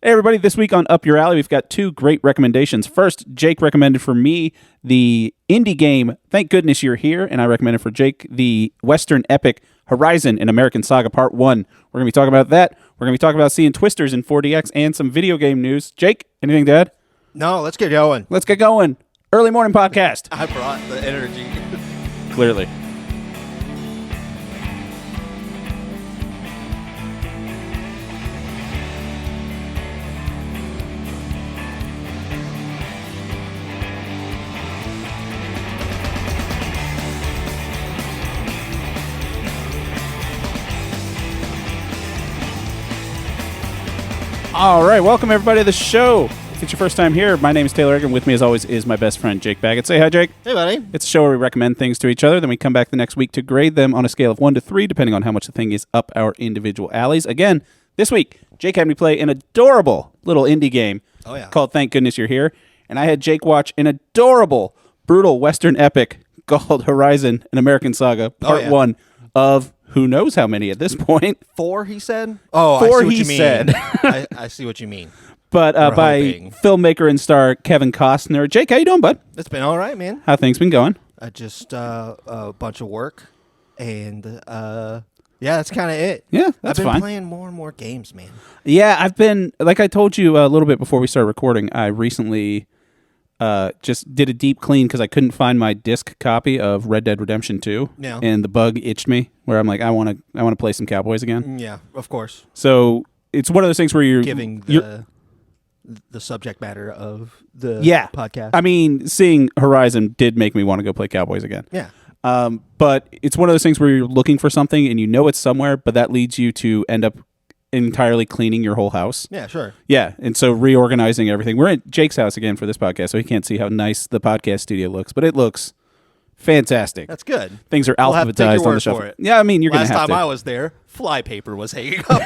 Hey, everybody. This week on Up Your Alley, we've got two great recommendations. First, Jake recommended for me the indie game Thank Goodness You're Here, and I recommended for Jake the Western epic Horizon in American Saga Part 1. We're going to be talking about that. We're going to be talking about seeing Twisters in 4DX and some video game news. Jake, anything to add? No, let's get going. Let's get going. Early morning podcast. I brought the energy. Clearly. All right, welcome everybody to the show. If it's your first time here, my name is Taylor Egan. With me, as always, is my best friend, Jake Baggett. Say hi, Jake. Hey, buddy. It's a show where we recommend things to each other. Then we come back the next week to grade them on a scale of 1 to 3, depending on how much the thing is up our individual alleys. Again, this week, Jake had me play an adorable little indie game called Thank Goodness You're Here. And I had Jake watch an adorable, brutal Western epic called Horizon, an American Saga, Part 1 of who knows how many at this point. 4, he said? Oh, 4, I see what he you mean. said. I see what you mean. But by filmmaker and star Kevin Costner. Jake, how you doing, bud? It's been all right, man. How things been going? Just a bunch of work, and yeah, that's kind of it. Yeah, that's I've been fine. playing more and more games, man. Yeah, I've been, like I told you a little bit before we started recording, I recently just did a deep clean because I couldn't find my disc copy of Red Dead Redemption 2. Yeah. And the bug itched me where I'm like, I want to play some Cowboys again. Yeah, of course. So it's one of those things where you're Giving the subject matter of the podcast. I mean, seeing Horizon did make me want to go play Cowboys again. Yeah. But it's one of those things where you're looking for something and you know it's somewhere, but that leads you to end up entirely cleaning your whole house. Yeah, sure. Yeah, and so reorganizing everything. We're at Jake's house again for this podcast, so he can't see how nice the podcast studio looks, but it looks fantastic. That's good. Things are We'll have to take your alphabetized on word the shelf. for it. Yeah, I mean, you're going to have Last to. time I was there, flypaper was hanging up.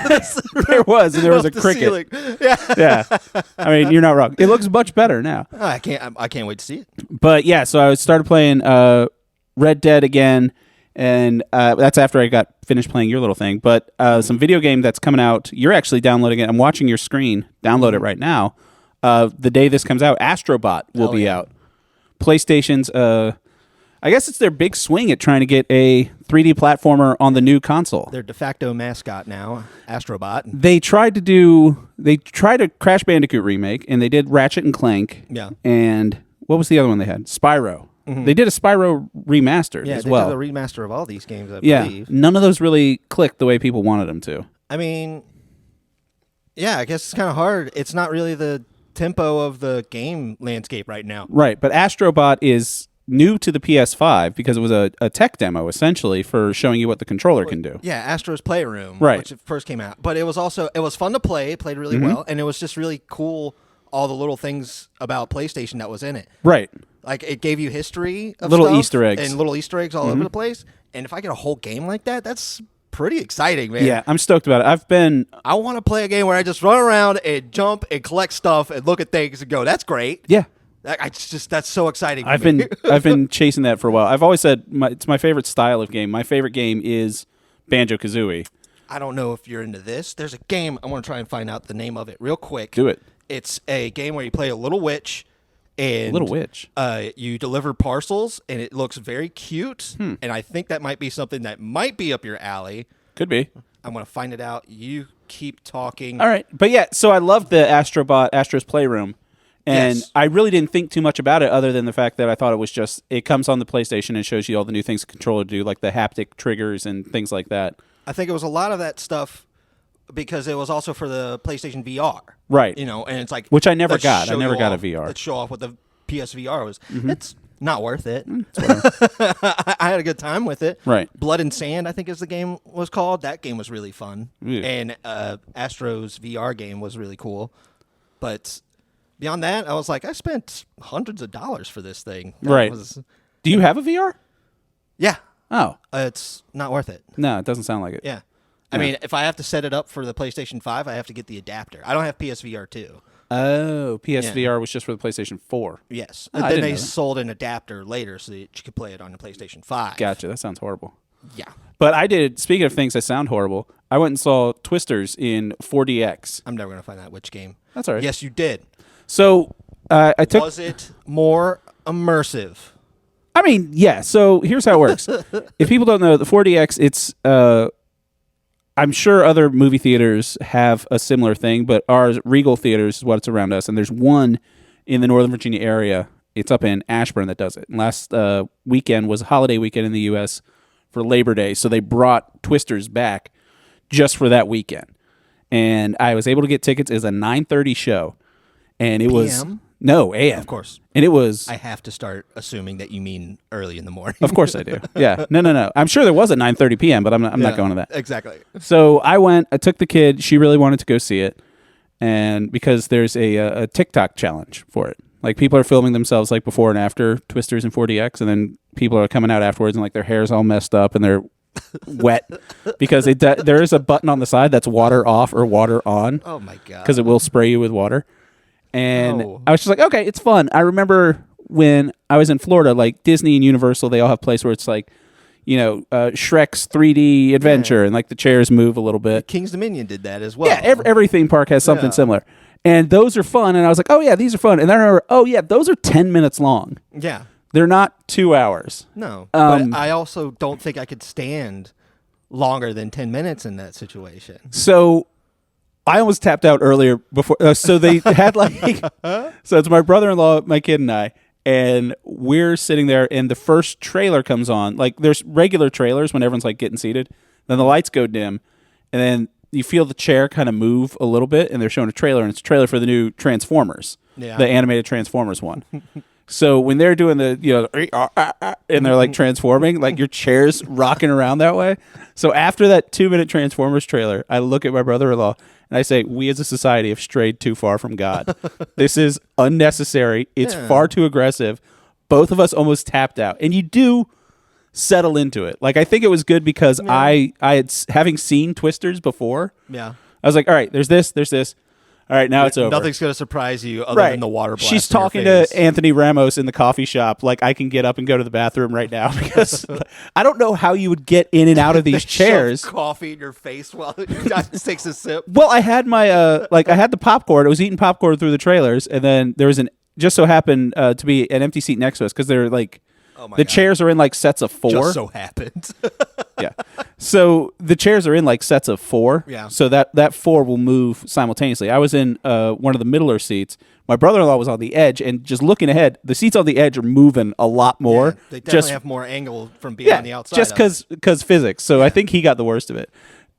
There was, and there was a off the cricket. ceiling. Yeah. Yeah, I mean, you're not wrong. It looks much better now. I can't wait to see it. But yeah, so I started playing Red Dead again, and that's after I got finished playing your little thing. But some video game that's coming out, you're actually downloading it. I'm watching your screen. Download it right now. The day this comes out, Astro Bot will be out. PlayStation's, I guess it's their big swing at trying to get a 3D platformer on the new console. Their de facto mascot now, Astro Bot. They tried a Crash Bandicoot remake, and they did Ratchet and Clank. Yeah. And what was the other one they had? Spyro. Mm-hmm. They did a Spyro remastered as well. Yeah, they did a remaster of all these games, I yeah, believe. none of those really clicked the way people wanted them to. I mean, yeah, I guess it's kind of hard. It's not really the tempo of the game landscape right now. Right, but Astro Bot is new to the PS5 because it was a tech demo, essentially, for showing you what the controller can do. Yeah, Astro's Playroom, Right. which first came out. But it was fun to play. It played really well, and it was just really cool, all the little things about PlayStation that was in it. Right. Like, it gave you history of Little stuff Easter eggs. and little Easter eggs all over the place. And if I get a whole game like that, that's pretty exciting, man. Yeah, I'm stoked about it. I want to play a game where I just run around and jump and collect stuff and look at things and go, that's great. Yeah. That's so exciting for I've me. been chasing that for a while. I've always said it's my favorite style of game. My favorite game is Banjo-Kazooie. I don't know if you're into this. There's a game. I want to try and find out the name of it real quick. Do it. It's a game where you play a little witch. And Little witch. You deliver parcels, and it looks very cute. And I think that might be something that might be up your alley. Could be. I'm going to find it out. You keep talking. All right. But yeah, so I love the Astro Bot, Astro's Playroom. And Yes. I really didn't think too much about it other than the fact that I thought it was just, it comes on the PlayStation and shows you all the new things the controller do, like the haptic triggers and things like that. I think it was a lot of that stuff because it was also for the PlayStation VR. Right. You know, and it's like... Which I never let's got. I show never you got a off- VR. Let's show off what the PSVR was. It's not worth it. Whatever. I had a good time with it. Right. Blood and Sand, I think is the game was called. That game was really fun. Yeah. And Astro's VR game was really cool. But beyond that, I was like, I spent hundreds of dollars for this thing. That Right. was- Do you have a VR? yeah. Oh. It's not worth it. No, it doesn't sound like it. Yeah. I mean, if I have to set it up for the PlayStation 5, I have to get the adapter. I don't have PSVR 2. Oh, PSVR was just for the PlayStation 4. Yes. Oh, I And then didn't they know that. sold an adapter later so that you could play it on the PlayStation 5. Gotcha. That sounds horrible. Yeah. But I did, speaking of things that sound horrible, I went and saw Twisters in 4DX. I'm never going to find out which game. That's all right. Yes, you did. So I took... Was it more immersive? I mean, yeah. So here's how it works. If people don't know, the 4DX, it's... I'm sure other movie theaters have a similar thing, but ours, Regal Theaters, is what's around us. And there's one in the Northern Virginia area. It's up in Ashburn that does it. And last weekend was a holiday weekend in the U.S. for Labor Day. So they brought Twisters back just for that weekend. And I was able to get tickets. It was a 9:30 show. And it was... PM? No, AM. Of course. And it was... I have to start assuming that you mean early in the morning. Of course I do. Yeah. No. I'm sure there was at 9:30 p.m., but I'm not going to that. Exactly. So I went, I took the kid. She really wanted to go see it. And because there's a TikTok challenge for it. Like people are filming themselves like before and after Twisters and 4DX, and then people are coming out afterwards and like their hair's all messed up and they're wet because there is a button on the side that's water off or water on. Oh my God. Because it will spray you with water. And Oh. I was just like, okay, it's fun. I remember when I was in Florida, like Disney and Universal, they all have places where it's like, you know, Shrek's 3D adventure, and like the chairs move a little bit. King's Dominion did that as well. Yeah, every theme park has something similar. And those are fun. And I was like, oh, yeah, these are fun. And then I remember, oh, yeah, those are 10 minutes long. Yeah. They're not 2 hours. No. But I also don't think I could stand longer than 10 minutes in that situation. So I almost tapped out earlier before. So they had like, so it's my brother-in-law, my kid, and I. And we're sitting there, and the first trailer comes on. Like, there's regular trailers when everyone's like getting seated. Then the lights go dim, and then you feel the chair kind of move a little bit, and they're showing a trailer, and it's a trailer for the new Transformers, the animated Transformers one. So when they're doing the, you know, and they're like transforming, like your chair's rocking around that way. So after that 2-minute Transformers trailer, I look at my brother-in-law and I say, we as a society have strayed too far from God. This is unnecessary. It's far too aggressive. Both of us almost tapped out. And you do settle into it. Like, I think it was good because I had, having seen Twisters before, I was like, all right, there's this. All right, now it's over. Nothing's going to surprise you other than the water blast. She's talking to Anthony Ramos in the coffee shop. Like, I can get up and go to the bathroom right now because I don't know how you would get in and out of these chairs. Shove coffee in your face while it takes a sip. Well, I had my I had the popcorn. I was eating popcorn through the trailers, and then there was just so happened to be an empty seat next to us because they're like chairs are in like sets of 4. Just so happened. Yeah. So the chairs are in like sets of 4. Yeah. So that 4 will move simultaneously. I was in one of the middler seats. My brother-in-law was on the edge, and just looking ahead, the seats on the edge are moving a lot more. Yeah, they definitely have more angle from being on the outside. Just because physics. So I think he got the worst of it.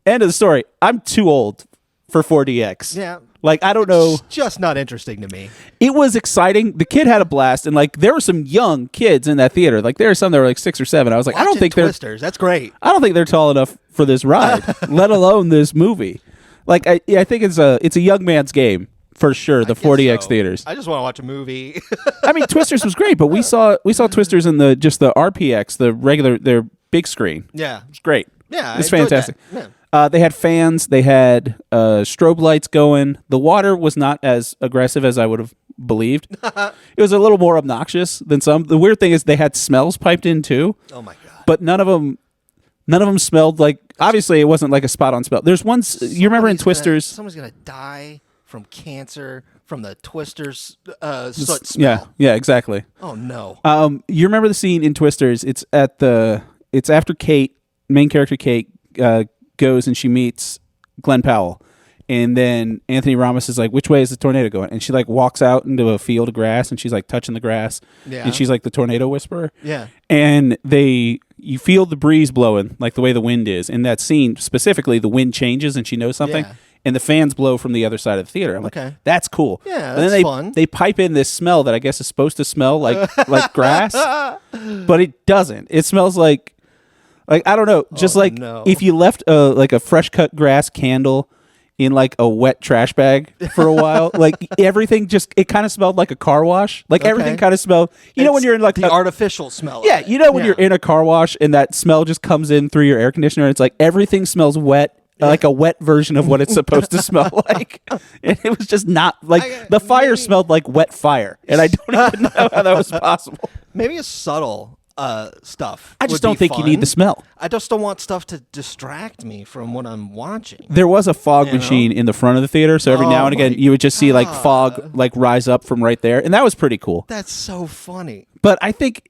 End of the story. I'm too old for 4DX. Yeah. Like, I don't know. It's just not interesting to me. It was exciting. The kid had a blast, and like there were some young kids in that theater. Like there were some that were like 6 or 7. I was like, I don't think Twisters. That's great. I don't think they're tall enough for this ride, let alone this movie. Like I think it's a young man's game for sure. The 4DX theaters. I just want to watch a movie. I mean, Twisters was great, but we saw Twisters in the RPX, the regular, their big screen. Yeah, it's great. Yeah, it's fantastic. Yeah. They had fans. They had strobe lights going. The water was not as aggressive as I would have believed. It was a little more obnoxious than some. The weird thing is they had smells piped in too. Oh my God! But none of them smelled like. Obviously, it wasn't like a spot on smell. There's one. You remember in Twisters? Someone's gonna die from cancer from the Twisters soot smell. Yeah, exactly. Oh no! You remember the scene in Twisters? It's after Kate, main character Kate, goes and she meets Glenn Powell, and then Anthony Ramos is like, which way is the tornado going? And she like walks out into a field of grass, and she's like touching the grass, and she's like the tornado whisperer. Yeah. And you feel the breeze blowing, like the way the wind is. In that scene specifically, the wind changes and she knows something. Yeah. And the fans blow from the other side of the theater. I'm like, that's cool. Yeah, and then fun. They pipe in this smell that I guess is supposed to smell like grass, but it doesn't. It smells like I don't know, just if you left a fresh cut grass candle in like a wet trash bag for a while, like everything it kind of smelled like a car wash. Like everything kind of smelled. You know when you're in like the artificial smell. Yeah, you know when you're in a car wash and that smell just comes in through your air conditioner. And it's like everything smells wet. Like a wet version of what it's supposed to smell like. And it was just not like the fire smelled like wet fire. And I don't even know how that was possible. Maybe it's subtle. stuff. I just would don't be think you need fun. the smell. I just don't want stuff to distract me from what I'm watching. There was a fog You know? machine in the front of the theater, so every Oh now and again my you would just see like God. fog like rise up from right there, and that was pretty cool. That's so funny. But I think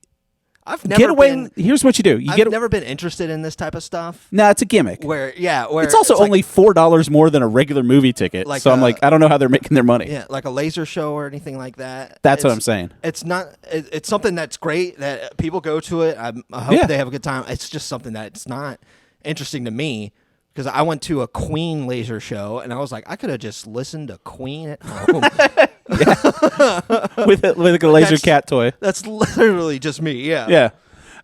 I've never get away. been. Here's what you do: you I've get. never been interested in this type of stuff. No, it's a gimmick. Where It's also like- only $4 more than a regular movie ticket. Like so I'm like, I don't know how they're making their money. yeah, like a laser show or anything like that. That's what It's- I'm saying. It's not. It's something that's great that people go to it. I hope Yeah. they have a good time. It's just something that's not interesting to me because I went to a Queen laser show and I was like, I could have just listened to Queen at home. with a laser That's- cat toy. That's literally just me. Yeah. Yeah.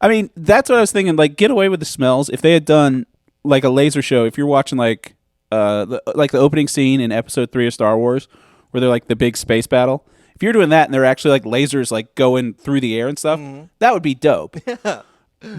I mean, that's what I was thinking. Like, get away with the smells. If they had done like a laser show, if you're watching like the opening scene in Episode 3 of Star Wars, where they're like the big space battle. If you're doing that and they're actually like lasers like going through the air and stuff, that would be dope.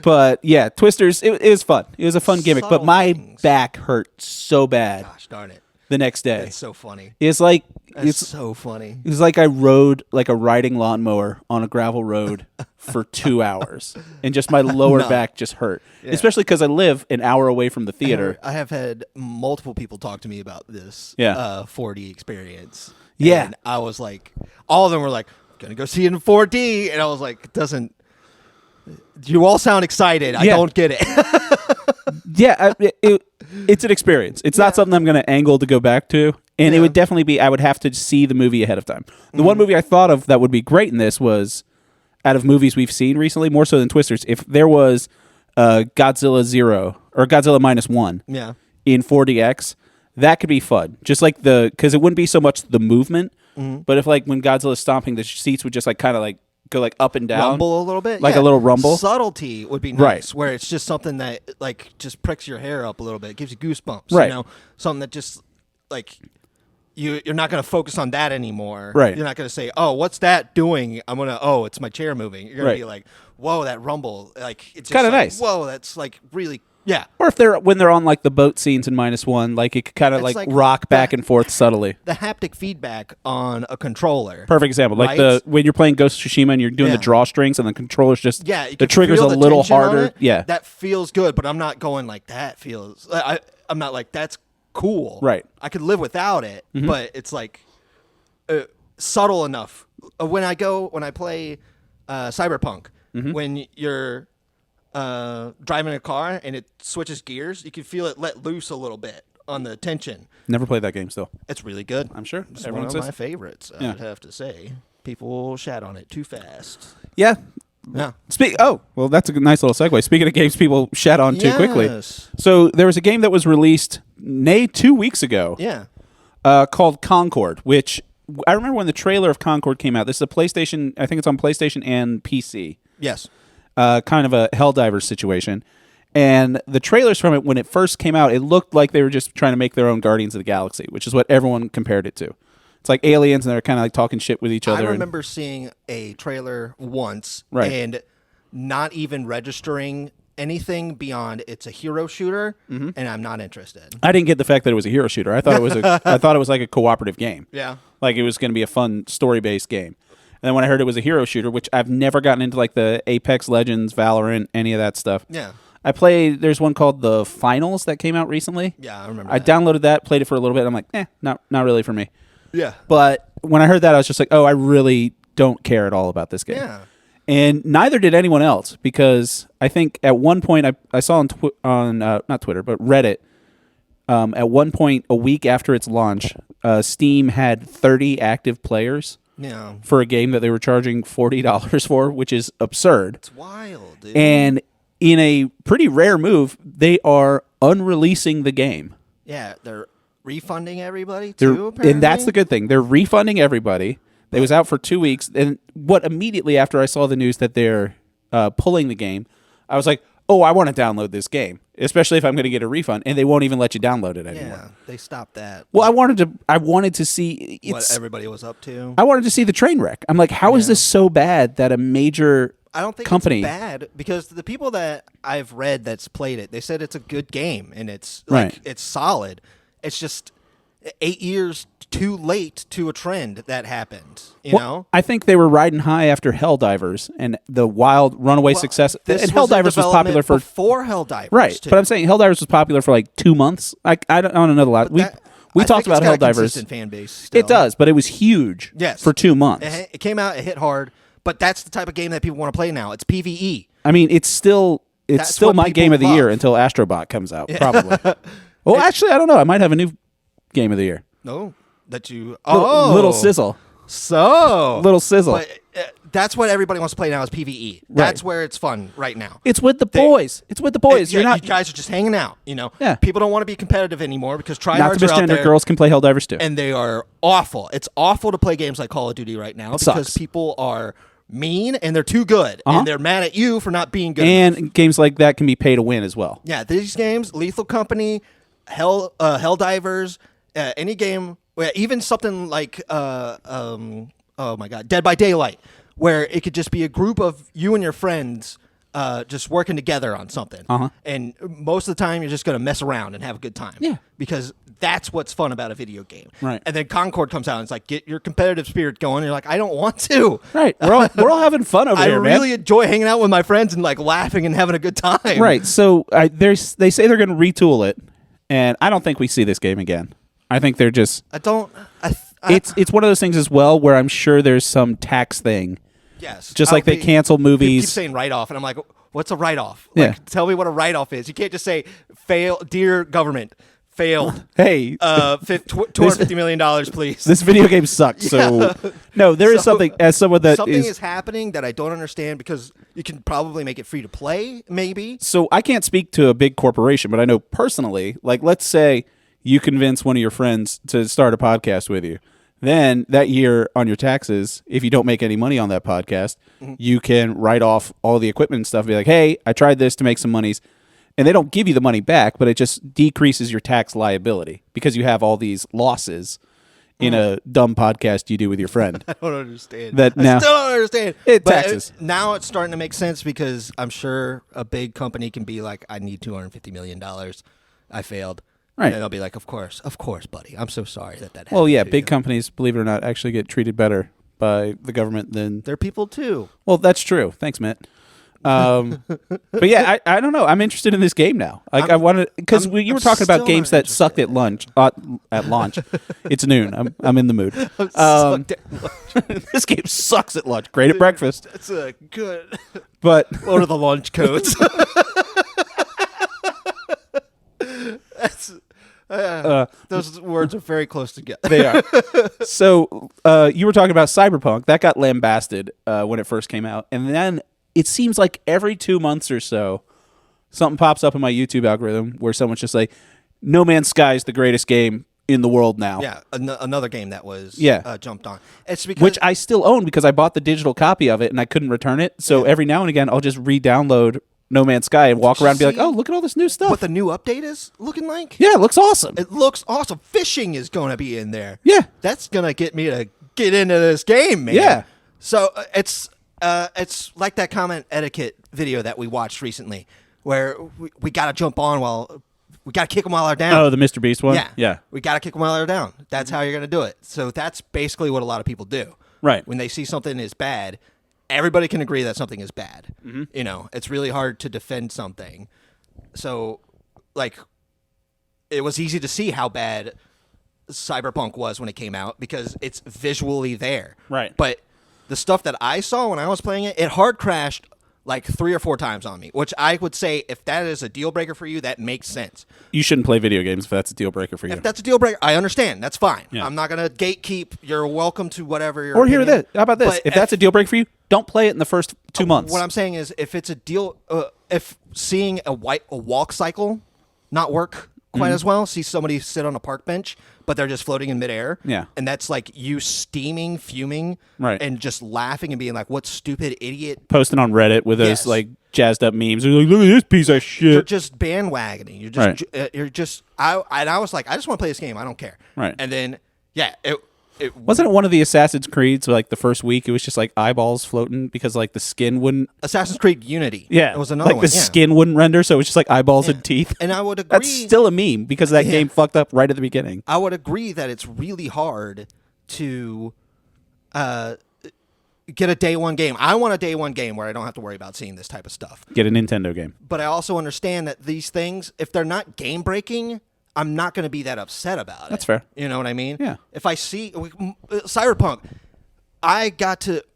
But yeah, Twisters, it was fun. It was a fun gimmick. But Subtle my things. back hurt so bad Gosh darn it. the next day. That's so funny. It's like That's so funny. it was like I rode like a riding lawnmower on a gravel road for 2 hours, and just my lower back just hurt. Especially because I live an hour away from the theater. I have had multiple people talk to me about this 4D experience. Yeah. And I was like, all of them were like, gonna go see it in 4D. And I was like, you all sound excited. I Yeah. don't get it. Yeah, it's an experience. It's not something I'm going to angle to go back to. And it would definitely be, I would have to see the movie ahead of time. The one movie I thought of that would be great in this was, out of movies we've seen recently, more so than Twisters, if there was Godzilla 0 or Godzilla -1 Yeah. in 4DX, that could be fun. Just like because it wouldn't be so much the movement, but if like when Godzilla's stomping, the seats would just like kind of like go like up and down. Rumble a little bit. Like a little rumble. Subtlety would be nice. Right. Where it's just something that like just pricks your hair up a little bit. It gives you goosebumps. Right. You know? Something that just like you're not going to focus on that anymore. Right. You're not going to say, oh, what's that doing? It's my chair moving. You're going Right. to be like, whoa, that rumble. Like it's Kinda like, nice. Whoa, that's like really, yeah. Or if when they're on like the boat scenes in -1, like it could kind of It's like like rock back and forth subtly. The haptic feedback on a controller. Perfect example. Like Right? when you're playing Ghost of Tsushima and you're doing the Yeah. drawstrings and the controller's just Yeah, you the can trigger's feel a the little tension on harder. it. Yeah. That feels good, but I'm not going like that feels. I'm not like that's cool. Right. I could live without it, but it's like subtle enough. When I play Cyberpunk, when you're driving a car and it switches gears, you can feel it let loose a little bit on the tension. Never played that game still. It's really good. I'm sure. It's Everyone one of says. my favorites. Yeah. I'd have to say. People shat on it too fast. Yeah. Yeah. Well, that's a nice little segue. Speaking of games people shat on too quickly. Yes. So there was a game that was released 2 weeks ago Yeah. called Concord, which I remember when the trailer of Concord came out. This is a PlayStation, I think it's on PlayStation and PC. Yes. Kind of a Helldivers situation. And the trailers from it, when it first came out, it looked like they were just trying to make their own Guardians of the Galaxy, which is what everyone compared it to. It's like aliens, and they're kind of like talking shit with each other. I remember seeing a trailer once Right. and not even registering anything beyond it's a hero shooter, and I'm not interested. I didn't get the fact that it was a hero shooter. I thought it was I thought it was like a cooperative game. Yeah. Like it was going to be a fun story-based game. And then when I heard it was a hero shooter, which I've never gotten into like the Apex Legends, Valorant, any of that stuff. Yeah. I played, there's one called The Finals that came out recently. Yeah, I remember I that. downloaded that, played it for a little bit. I'm like, not really for me. Yeah. But when I heard that, I was just like, oh, I really don't care at all about this game. Yeah. And neither did anyone else, because I think at one point I saw on not Twitter, but Reddit, at one point a week after its launch, Steam had 30 active players Yeah. for a game that they were charging $40 for, which is absurd. It's wild, dude. And in a pretty rare move, they are unreleasing the game. Yeah, they're refunding everybody too, And that's apparently? the good thing. They're refunding everybody. It was out for 2 weeks. And immediately after I saw the news that they're pulling the game, I was like, oh, I want to download this game, especially if I'm going to get a refund. And they won't even let you download it anymore. Yeah, they stopped that. Well, I wanted to see What everybody was up to. I wanted to see the train wreck. I'm like, how is this so bad that a major I don't think company it's bad because the people that I've read that's played it, they said it's a good game and it's like Right. it's solid. It's just 8 years too late to a trend that happened. You Well, know, I think they were riding high after Helldivers and the wild runaway success. This And was in Helldivers was popular development for before Helldivers, right, too. but I'm saying Helldivers was popular for like 2 months. I don't know a lot. We I talked think about it's got a Helldivers. consistent fan base still. It does, but it was huge. Yes. For 2 months. It came out, it hit hard, but that's the type of game that people want to play now. It's PvE. I mean, it's still That's my what game of the people year love. until Astro Bot comes out. Probably. Well, actually, I don't know. I might have a new game of the year. No, that you Little Sizzle. So Little Sizzle. But that's what everybody wants to play now is PvE. That's where it's fun right now. It's with the boys. It's with the boys. Yeah, You're not. you guys are just hanging out. You know, Yeah. People don't want to be competitive anymore because Not tryhards to are out misgender. there, Girls can play Helldivers too. and they are awful. It's awful to play games like Call of Duty right now because sucks. people are mean and they're too good, and they're mad at you for not being good. And games like that can be pay to win as well. Yeah, these games, Lethal Company, Helldivers, any game, even something like oh my God, Dead by Daylight, where it could just be a group of you and your friends just working together on something. And most of the time, you're just going to mess around and have a good time. Yeah. Because that's what's fun about a video game. Right. And then Concord comes out and it's like, get your competitive spirit going. And you're like, I don't want to. Right. We're all having fun over I here, man. really enjoy hanging out with my friends and like laughing and having a good time. Right. So they say they're going to retool it, and I don't think we see this game again. I think they're just. It's one of those things as well where I'm sure there's some tax thing. Yes. Just like they cancel People movies. keep saying write-off, and I'm like, what's a write-off? Yeah. Like, tell me what a write-off is. You can't just say, fail, dear government, failed. Hey, $250 million, please. this video game sucks. So no, there is something as someone that something is happening that I don't understand because you can probably make it free to play, maybe. So I can't speak to a big corporation, but I know personally, like let's say you convince one of your friends to start a podcast with you. Then that year on your taxes, if you don't make any money on that podcast, you can write off all the equipment and stuff. Be like, hey, I tried this to make some monies. And they don't give you the money back, but it just decreases your tax liability because you have all these losses in a dumb podcast you do with your friend. I don't understand. I still don't understand. It But taxes. now it's starting to make sense because I'm sure a big company can be like, I need $250 million. I failed. Right. And they'll be like, of course, buddy. I'm so sorry that happened. Well, yeah, to big you. companies, believe it or not, actually get treated better by the government than. They're people too. Well, that's true. Thanks, Mitt. But yeah, I don't know. I'm interested in this game now. Like I wanted because you were talking about still games not that sucked at lunch. At launch, it's noon. I'm in the mood. This game sucks at lunch. Great at breakfast, That's a good. but What are the launch codes? That's. Those words are very close together. they are. So you were talking about Cyberpunk. That got lambasted when it first came out, and then it seems like every 2 months or so, something pops up in my YouTube algorithm where someone's just like, "No Man's Sky is the greatest game in the world now." Yeah, another game that was jumped on. It's because Which I still own because I bought the digital copy of it and I couldn't return it. So every now and again, I'll just re-download No Man's Sky and walk around and be like, "Oh, look at all this new stuff." what the new update is looking like. Yeah, it looks awesome. It looks awesome. Fishing is going to be in there. Yeah. That's going to get me to get into this game, man. Yeah. So it's like that comment etiquette video that we watched recently where we got to jump on we got to kick them while they're down. Oh, the Mr. Beast one? Yeah. Yeah. We got to kick them while they're down. That's how you're going to do it. So that's basically what a lot of people do. Right. When they see something is bad, everybody can agree that something is bad. Mm-hmm. You know, it's really hard to defend something. So, like, it was easy to see how bad Cyberpunk was when it came out because it's visually there. Right. But the stuff that I saw when I was playing it, it hard crashed like 3 or 4 times on me, which I would say if that is a deal breaker for you, that makes sense. You shouldn't play video games if that's a deal breaker for you. If that's a deal breaker, I understand. That's fine. Yeah. I'm not going to gatekeep. You're welcome to whatever your Or hear opinion. this. How about this? But If that's a deal breaker for you, don't play it in the first 2 months. What I'm saying is, if it's a deal, if seeing a walk cycle not work quite Mm-hmm. as well, see somebody sit on a park bench, but they're just floating in midair. Yeah. And that's like you steaming, fuming, Right. and just laughing and being like, "What stupid idiot." Posting on Reddit with those Yes. like jazzed up memes. They're like, look at this piece of You're shit. just bandwagoning. You're just. I was like, I just want to play this game. I don't care. Right. And then, Wasn't it one of the Assassin's Creeds, like the first week, it was just like eyeballs floating because like the skin wouldn't... Assassin's Creed Unity. Yeah. It was another like one. the skin wouldn't render, so it was just like eyeballs and teeth. And I would agree... That's still a meme because that game fucked up right at the beginning. I would agree that it's really hard to get a day one game. I want a day one game where I don't have to worry about seeing this type of stuff. Get a Nintendo game. But I also understand that these things, if they're not game breaking... I'm not going to be that upset about it. That's fair. You know what I mean? Yeah. If I see Cyberpunk, I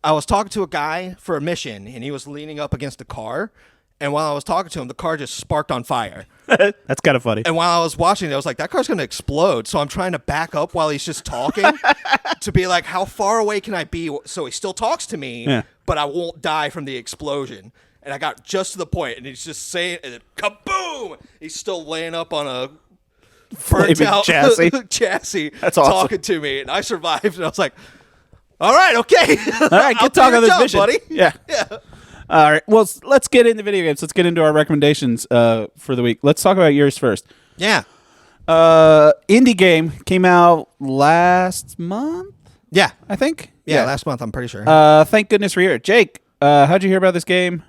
was talking to a guy for a mission, and he was leaning up against a car. And while I was talking to him, the car just sparked on fire. That's kind of funny. And while I was watching it, I was like, that car's going to explode. So I'm trying to back up while he's just talking to be like, how far away can I be so he still talks to me, but I won't die from the explosion. And I got just to the point, and he's just saying, and then kaboom! He's still laying up on a burnt out chassis. That's awesome. Talking to me, and I survived. And I was like, "All right, okay, all right, get talking on this mission, buddy." Yeah. All right. Well, let's get into video games. Let's get into our recommendations for the week. Let's talk about yours first. Yeah. Indie game came out last month. Yeah, I think. Yeah, last month. I'm pretty sure. Thank goodness we're here, Jake. How'd you hear about this game,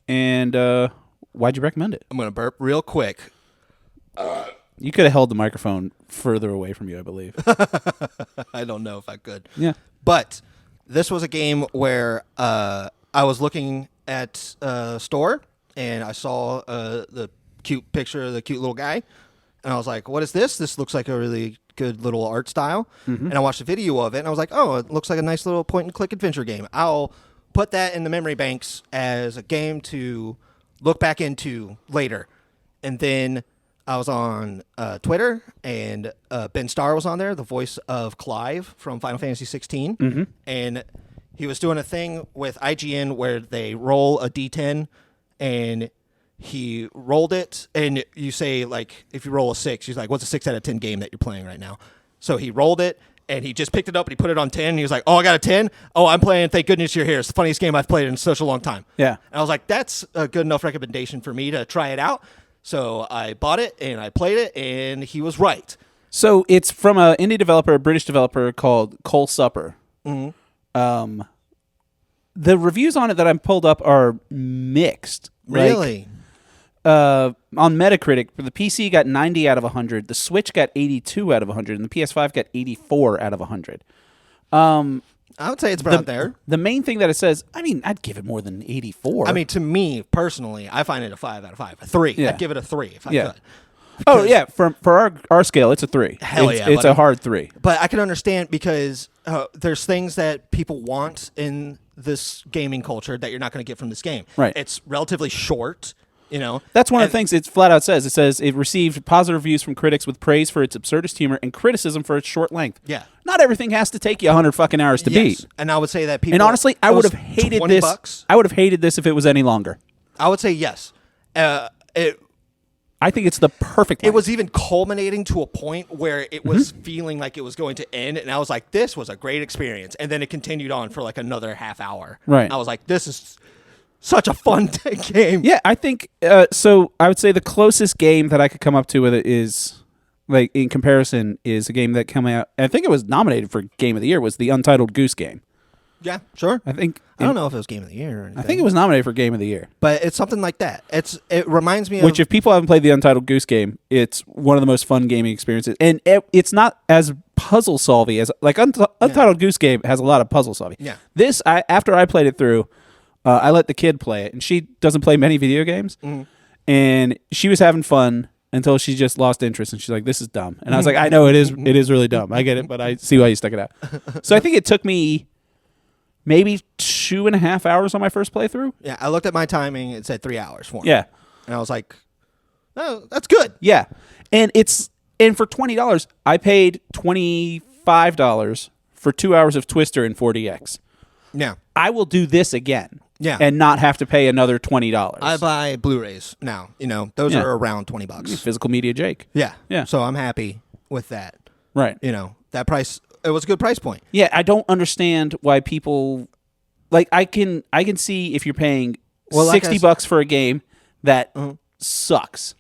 and why'd you recommend it? I'm gonna burp real quick. You could have held the microphone further away from you, I believe. I don't know if I could. Yeah. But this was a game where I was looking at a store, and I saw the cute picture of the cute little guy. And I was like, what is this? This looks like a really good little art style. Mm-hmm. And I watched a video of it, and I was like, oh, it looks like a nice little point-and-click adventure game. I'll put that in the memory banks as a game to look back into later. And then... I was on Twitter, and Ben Starr was on there, the voice of Clive from Final Fantasy 16. Mm-hmm. And he was doing a thing with IGN where they roll a D10, and he rolled it, and you say, like, if you roll a 6, he's like, what's a 6 out of 10 game that you're playing right now? So he rolled it, and he just picked it up, and he put it on 10, and he was like, oh, I got a 10? Oh, I'm playing Thank Goodness You're Here. It's the funniest game I've played in such a long time. Yeah. And I was like, that's a good enough recommendation for me to try it out. So I bought it, and I played it, and he was right. So it's from an indie developer, a British developer called Cole Supper. Mm-hmm. The reviews on it that I'm pulled up are mixed. Really? On Metacritic, the PC got 90 out of 100, the Switch got 82 out of 100, and the PS5 got 84 out of 100. I would say it's about there. The main thing that it says, I mean, I'd give it more than 84. I mean, to me, personally, I find it a 5 out of 5. A 3. Yeah. I'd give it a 3 if I could. Oh, yeah. For our scale, it's a 3. Hell yeah. It's a hard 3. But I can understand because there's things that people want in this gaming culture that you're not going to get from this game. Right. It's relatively short. You know, that's one of the things it flat out says. It says it received positive reviews from critics with praise for its absurdist humor and criticism for its short length. Yeah. Not everything has to take you 100 fucking hours to beat. And I would say that people... And honestly, I would have hated this. $20. I would have hated this if it was any longer. I would say yes. I think it's the perfect length. It was even culminating to a point where it was feeling like it was going to end, and I was like, this was a great experience. And then it continued on for like another half hour. Right. I was like, this is such a fun game. Yeah, I think so. I would say the closest game that I could come up to with it is, like, in comparison, is a game that came out. I think it was nominated for Game of the Year. Was the Untitled Goose Game? Yeah, sure. I don't know if it was Game of the Year or anything. I think it was nominated for Game of the Year. But it's something like that. It reminds me of... Which, if people haven't played the Untitled Goose Game, it's one of the most fun gaming experiences. And it's not as puzzle-solving as... Like, Untitled Goose Game has a lot of puzzle-solving. Yeah. This, after I played it through... I let the kid play it, and she doesn't play many video games. Mm-hmm. And she was having fun until she just lost interest, and she's like, "This is dumb." And I was like, "I know it is. It is really dumb. I get it, but I see why you stuck it out." So I think it took me maybe 2.5 hours on my first playthrough. Yeah, I looked at my timing. It said 3 hours for me. Yeah, and I was like, "Oh, that's good." Yeah, and for $20, I paid $25 for 2 hours of Twister in 4DX. Yeah, I will do this again. Yeah. And not have to pay another $20. I buy Blu-rays now. You know, those are around $20. Physical media Jake. Yeah. Yeah. So I'm happy with that. Right. You know, that price, it was a good price point. Yeah, I don't understand why people, like, I can see if you're paying $60 for a game that sucks.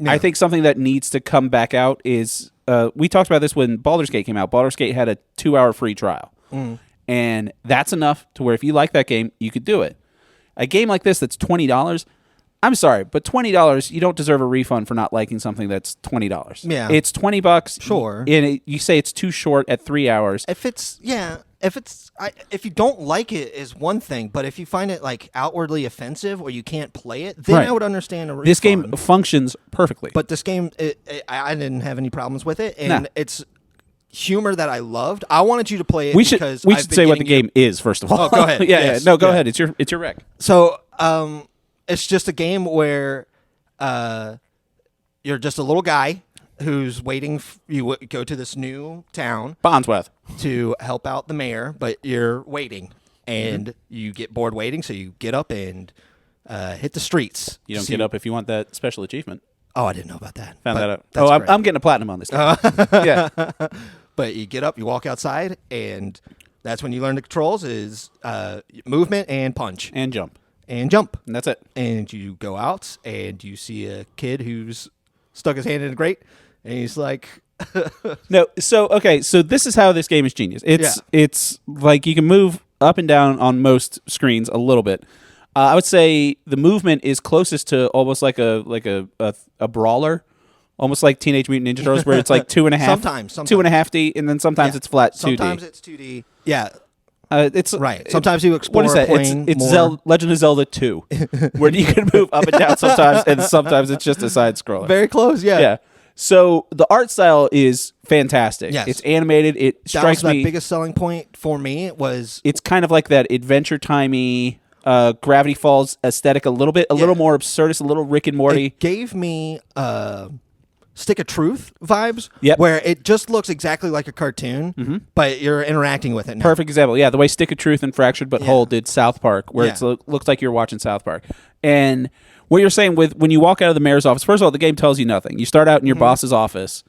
I think something that needs to come back out is we talked about this when Baldur's Gate came out. Baldur's Gate had a 2-hour free trial. And that's enough to where if you like that game, you could do it. A game like this that's $20, I'm sorry, but $20, you don't deserve a refund for not liking something that's $20. Yeah. It's $20. Sure. And you say it's too short at 3 hours. If you don't like it is one thing, but if you find it like outwardly offensive or you can't play it, then I would understand a refund. This game functions perfectly. But this game, I didn't have any problems with it, and it's humor that I loved. I wanted you to play it because we should say what the game is first of all. Oh, go ahead. Yeah. No, go ahead. It's your rec. So, it's just a game where you're just a little guy who's waiting. You go to this new town, Bondsworth, to help out the mayor, but you're waiting, and you get bored waiting, so you get up and hit the streets. You don't get up if you want that special achievement. Oh, I didn't know about that. Found that out. I'm getting a platinum on this game. Yeah. But you get up, you walk outside, and that's when you learn the controls is movement and punch. And jump. And jump. And that's it. And you go out, and you see a kid who's stuck his hand in a grate, and he's like... No, so this is how this game is genius. It's like you can move up and down on most screens a little bit. I would say the movement is closest to almost like a brawler, almost like Teenage Mutant Ninja Turtles, where it's like 2.5, sometimes 2.5D, and then sometimes it's flat 2D. Sometimes it's 2D. Yeah. It's right. Sometimes you explore. What is that? It's Legend of Zelda 2, where you can move up and down sometimes, and sometimes it's just a side scroller. Very close. Yeah. Yeah. So the art style is fantastic. Yes. It's animated. It strikes me. That was my biggest selling point for me. It's kind of like that Adventure Timey, Gravity Falls aesthetic a little bit, a little more absurdist, a little Rick and Morty. It gave me Stick of Truth vibes, Yep. where it just looks exactly like a cartoon, but you're interacting with it now. Perfect example. Yeah, the way Stick of Truth and Fractured But Whole did South Park, where it looks like you're watching South Park. And what you're saying with when you walk out of the mayor's office, first of all, the game tells you nothing. You start out in your boss's office,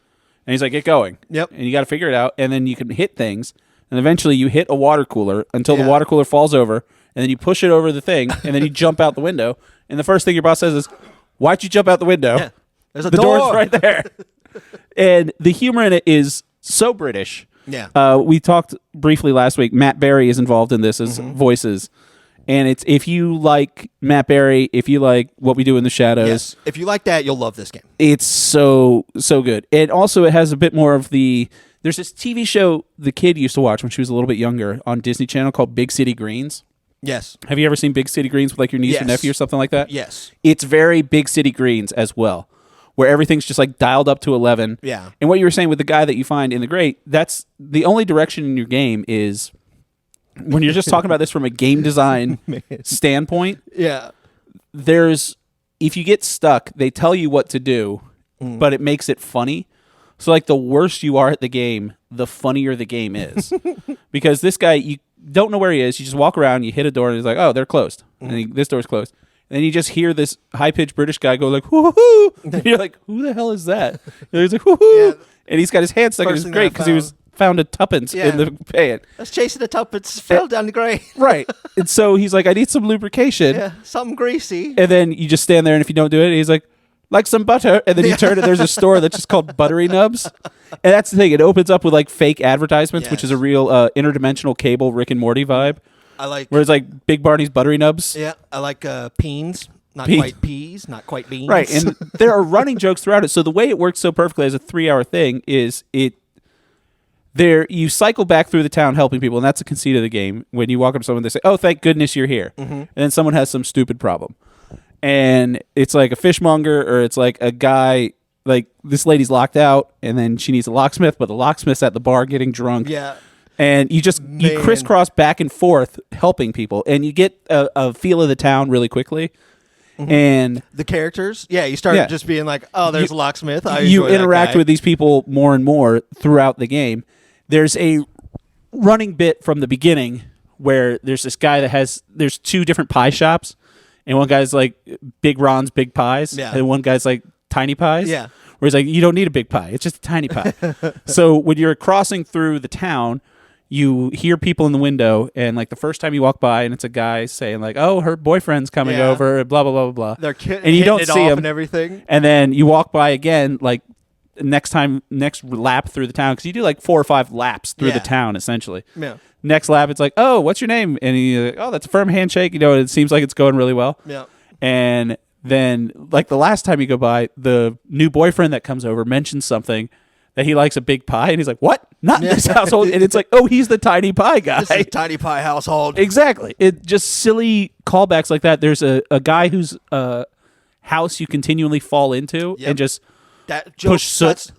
and he's like, get going. Yep. And you got to figure it out, and then you can hit things, and eventually you hit a water cooler until the water cooler falls over, and then you push it over the thing, and then you jump out the window, and the first thing your boss says is, why'd you jump out the window? Yeah. There's a the door. door's right there. And the humor in it is so British. Yeah. We talked briefly last week. Matt Berry is involved in this as voices. And it's if you like Matt Berry, if you like What We Do in the Shadows. Yes. If you like that, you'll love this game. It's so good. And also it has a bit more of there's this TV show the kid used to watch when she was a little bit younger on Disney Channel called Big City Greens. Yes. Have you ever seen Big City Greens with like your niece or nephew or something like that? Yes. It's very Big City Greens as well, where everything's just like dialed up to 11. Yeah. And what you were saying with the guy that you find in the grate, that's the only direction in your game is when you're just talking about this from a game design standpoint. Yeah. If you get stuck, they tell you what to do, but it makes it funny. So like the worse you are at the game, the funnier the game is. Because this guy, you don't know where he is. You just walk around, you hit a door, and he's like, oh, they're closed. And this door's closed. And then you just hear this high-pitched British guy go like, whoo-hoo! And you're like, who the hell is that? And he's like, whoo-hoo! Yeah. And he's got his hand stuck in his grate because he found a tuppence in the pan. I was chasing the tuppence, fell down the grate. Right. And so he's like, I need some lubrication. Yeah, something greasy. And then you just stand there, and if you don't do it, he's like some butter. And then you turn it, there's a store that's just called Buttery Nubs. And that's the thing. It opens up with like fake advertisements, which is a real interdimensional cable Rick and Morty vibe. I like where it's like Big Barney's Buttery Nubs. Yeah, I like peens. Not quite peas, not quite beans. Right, and there are running jokes throughout it. So the way it works so perfectly as a 3-hour thing is you cycle back through the town helping people, and that's the conceit of the game. When you walk up to someone, they say, oh, thank goodness you're here. And then someone has some stupid problem. And it's like a fishmonger, or it's like a guy, like this lady's locked out, and then she needs a locksmith, but the locksmith's at the bar getting drunk. Yeah. And you crisscross back and forth helping people, and you get a feel of the town really quickly. And the characters, you start just being like, oh, there's a locksmith. You interact with these people more and more throughout the game. There's a running bit from the beginning where there's this guy there's two different pie shops, and one guy's like Big Ron's Big Pies, and one guy's like Tiny Pies. Yeah. Where he's like, you don't need a big pie, it's just a tiny pie. So when you're crossing through the town, you hear people in the window, and like the first time you walk by, and it's a guy saying like, "Oh, her boyfriend's coming over," blah blah blah blah blah. They're and you don't see him and everything. And then you walk by again, like next lap through the town, because you do like 4 or 5 laps through the town essentially. Yeah. Next lap, it's like, "Oh, what's your name?" And he's like, "Oh, that's a firm handshake." You know, it seems like it's going really well. Yeah. And then, like the last time you go by, the new boyfriend that comes over mentions something. That he likes a big pie, and he's like, "What? Not in this household." And it's like, "Oh, he's the tiny pie guy." This is tiny pie household. Exactly. It just silly callbacks like that. There's a guy whose house you continually fall into and just push soot.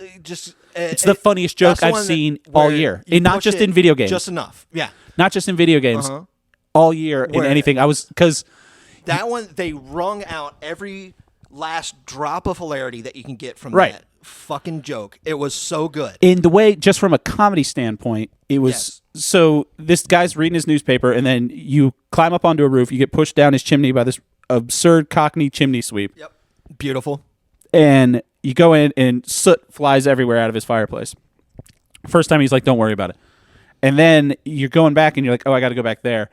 It's the funniest joke I've seen all year, and not just in video games. Just enough, yeah. Not just in video games, all year in anything. Because that one they wrung out every last drop of hilarity that you can get from that fucking joke. It was so good. In the way, just from a comedy standpoint, it was so this guy's reading his newspaper, and then you climb up onto a roof, you get pushed down his chimney by this absurd Cockney chimney sweep. Yep. Beautiful. And you go in, and soot flies everywhere out of his fireplace. First time he's like, "Don't worry about it." And then you're going back, and you're like, "Oh, I got to go back there."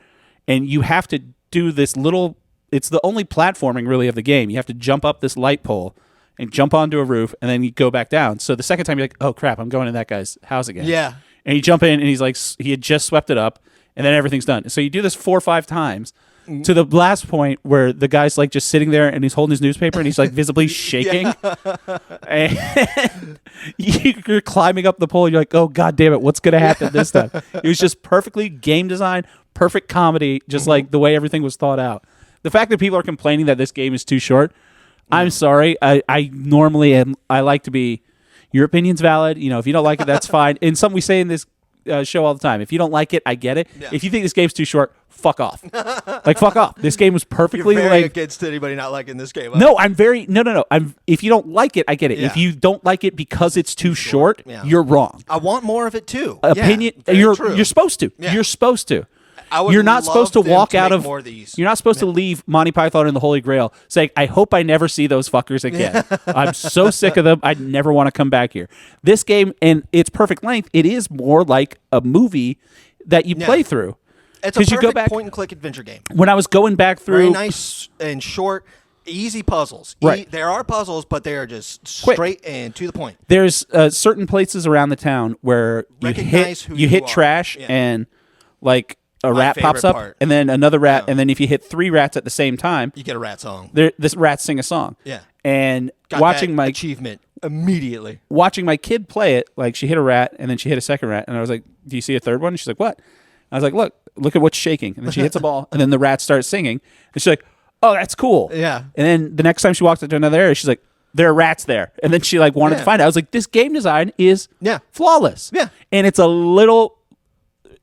And you have to do this little, it's the only platforming really of the game. You have to jump up this light pole and jump onto a roof, and then you go back down. So the second time you're like, "Oh crap, I'm going to that guy's house again." Yeah. And you jump in, and he's like, he had just swept it up, and then everything's done. So you do this 4 or 5 times to the last point where the guy's like just sitting there, and he's holding his newspaper, and he's like visibly shaking. And you're climbing up the pole, and you're like, "Oh god damn it, what's gonna happen this time?" It was just perfectly game design, perfect comedy, just like the way everything was thought out. The fact that people are complaining that this game is too short, I'm sorry. I normally am. I like to be. Your opinion's valid. You know, if you don't like it, that's fine. And something we say in this show all the time. If you don't like it, I get it. Yeah. If you think this game's too short, fuck off. Like fuck off. This game was perfectly. You're very against anybody not liking this game. Huh? No, I'm very no. If you don't like it, I get it. Yeah. If you don't like it because it's too short, you're wrong. I want more of it too. Opinion. You're supposed to. Yeah. You're supposed to. You're not supposed to walk out of. You're not supposed to leave Monty Python and the Holy Grail saying, "I hope I never see those fuckers again. I'm so sick of them. I never want to come back here." This game, in its perfect length, it is more like a movie that you play through. It's a perfect point-and-click adventure game. When I was going back through, very nice and short, easy puzzles. Right. There are puzzles, but they are just straight and to the point. There's certain places around the town where you hit trash and like. A rat pops up, and then another rat, and then if you hit 3 rats at the same time, you get a rat song. This rat sing a song. Yeah, and got watching my achievement immediately. Watching my kid play it, like she hit a rat, and then she hit a second rat, and I was like, "Do you see a third one?" And she's like, "What?" I was like, "Look at what's shaking." And then she hits a ball, and then the rat starts singing, and she's like, "Oh, that's cool." Yeah. And then the next time she walks into another area, she's like, "There are rats there," and then she like wanted to find out. I was like, "This game design is flawless." Yeah, and it's a little.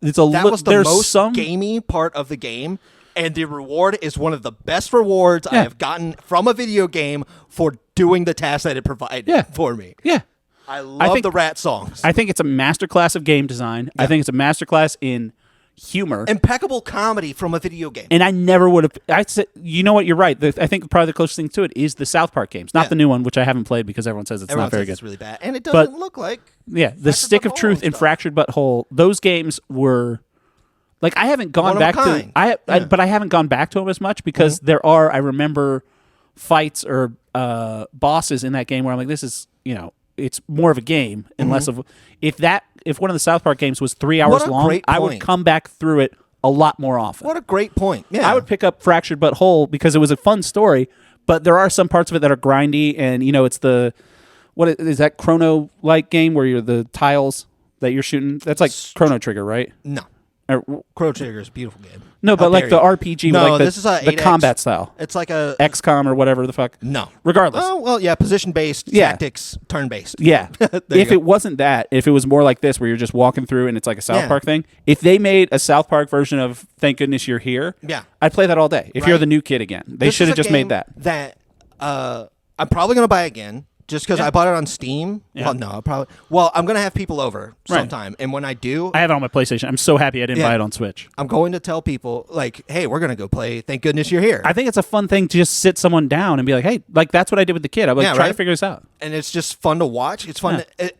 That was the most gamey part of the game, and the reward is one of the best rewards I have gotten from a video game for doing the task that it provided for me. Yeah. I love the rat songs. I think it's a masterclass of game design. Yeah. I think it's a masterclass in humor. Impeccable comedy from a video game. And I never would have... I said, you know what? You're right. I think probably the closest thing to it is the South Park games. Not the new one, which I haven't played because everyone says it's not very good. It's really bad. And it doesn't look like... Yeah, the Stick of Truth and Fractured Butthole, those games were... Like, I haven't gone back to... But I haven't gone back to them as much because there are, I remember, fights or bosses in that game where I'm like, this is, it's more of a game and less of... If one of the South Park games was 3 hours long, I would come back through it a lot more often. What a great point. Yeah. I would pick up Fractured Butthole because it was a fun story, but there are some parts of it that are grindy, and, it's the... What is that Chrono-like game where you're the tiles that you're shooting? That's like Chrono Trigger, right? No. Chrono Trigger is a beautiful game. No, but like the RPG, with this is the combat style. It's like a XCOM or whatever the fuck. No, regardless. Oh well, yeah, position-based tactics, turn-based. Yeah. If it wasn't that, if it was more like this, where you're just walking through and it's like a South Park thing. If they made a South Park version of Thank Goodness You're Here, I'd play that all day. If you're the new kid again, they should have just made that. That I'm probably gonna buy again. Just because I bought it on Steam. Yeah. Well, no, probably. Well, I'm going to have people over sometime. And when I do... I have it on my PlayStation. I'm so happy I didn't buy it on Switch. I'm going to tell people, like, hey, we're going to go play Thank Goodness You're Here. I think it's a fun thing to just sit someone down and be like, hey, like, that's what I did with the kid. I'm like, try to figure this out. And it's just fun to watch. It's fun to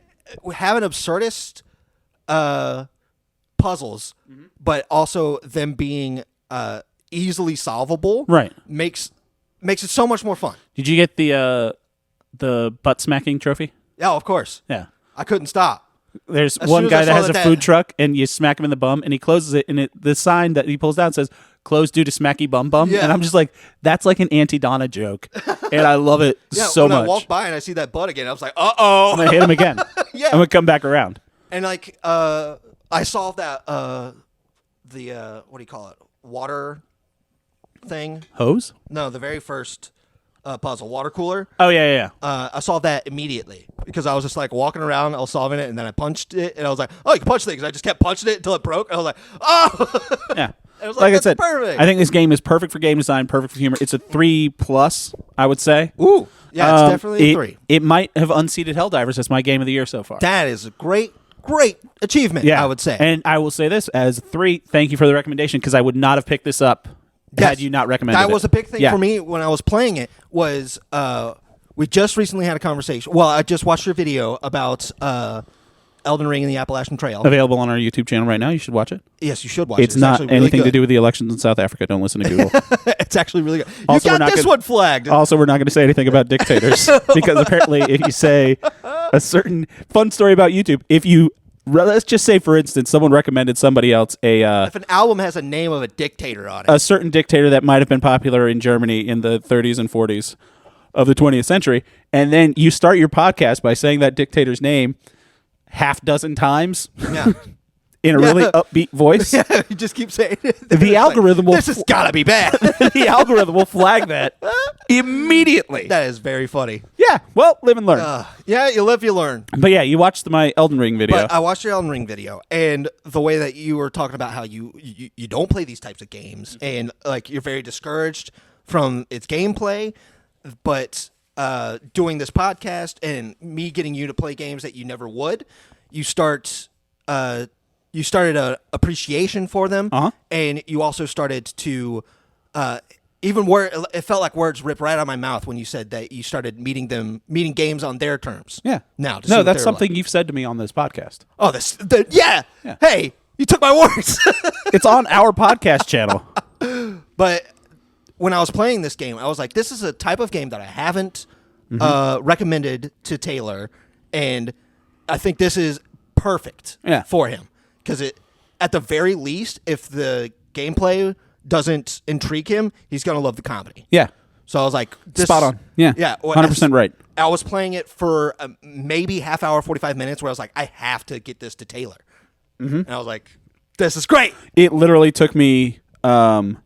have an absurdist puzzles, but also them being easily solvable, Right. makes it so much more fun. Did you get the butt smacking trophy? Yeah, of course. Yeah. I couldn't stop. There's As one soon as guy I that saw has a that food truck, and you smack him in the bum, and he closes it, and the sign that he pulls down says "closed due to smacky bum bum," Yeah. and I'm just like, that's like an Auntie Donna joke, and I love it so when much. I walked by and I see that butt again, I was like, uh-oh. I'm gonna hit him again. Yeah. I'm gonna come back around. And like, I solved that, what do you call it? Water thing? Hose? No, the very first puzzle, water cooler. Oh yeah. I solved that immediately because I was just like walking around, I was solving it, and then I punched it, and I was like, oh, you can punch things. I just kept punching it until it broke. And I was like, oh. Yeah. It was like I that's said, perfect. I think this game is perfect for game design, perfect for humor. It's a 3+, I would say. Ooh, yeah, it's definitely a 3. It might have unseated Helldivers as my game of the year so far. That is a great achievement, I would say. And I will say this as 3, thank you for the recommendation, because I would not have picked this up had you not recommended it. That was a big thing for me when I was playing it was we just recently had a conversation. Well, I just watched your video about Elden Ring and the Appalachian Trail. Available on our YouTube channel right now. You should watch it. Yes, you should watch it. It's not actually really anything good. to do with the elections in South Africa. Don't listen to Google. It's actually really good. You Also, we're got not this gonna- one flagged. Also, we're not going to say anything about dictators because apparently if you say a certain fun story about YouTube, let's just say, for instance, someone recommended somebody else If an album has a name of a dictator on it. a certain dictator that might have been popular in Germany in the 30s and 40s of the 20th century, and then you start your podcast by saying that dictator's name half dozen times yeah. in a really upbeat voice, Yeah, you just keep saying it. the algorithm will This has got to be bad. the algorithm will flag that immediately. That is very funny. Yeah, well, live and learn. Yeah, you live, you learn. But yeah, you watched my Elden Ring video. But I watched your Elden Ring video, and the way that you were talking about how you don't play these types of games, and like you're very discouraged from its gameplay, but doing this podcast and me getting you to play games that you never would, you started a appreciation for them, and you also started to even where it felt like words ripped right out of my mouth when you said that you started meeting games on their terms. Yeah. Now, to see no, what that's they're something like. you've said to me on this podcast. Oh, yeah. Hey, you took my words. It's on our podcast channel. But when I was playing this game, I was like, this is a type of game that I haven't recommended to Taylor, and I think this is perfect for him. Because at the very least, if the gameplay doesn't intrigue him, he's going to love the comedy. Yeah. So I was like, spot on. Yeah. Yeah. 100% right. I was playing it for maybe half hour, 45 minutes, where I was like, I have to get this to Taylor. And I was like, this is great. It literally took me in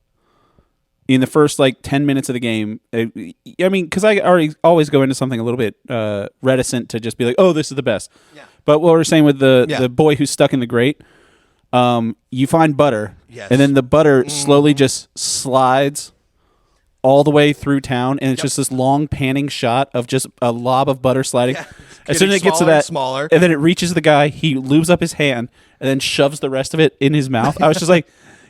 the first 10 minutes of the game. I mean, because I always go into something a little bit reticent to just be like, oh, this is the best. Yeah. But what we're saying with the boy who's stuck in the grate, you find butter, and then the butter slowly just slides all the way through town, and it's just this long panning shot of just a lob of butter sliding. Yeah. As soon as it gets to that, smaller. and then it reaches the guy, he lubes up his hand, and then shoves the rest of it in his mouth. I was just like,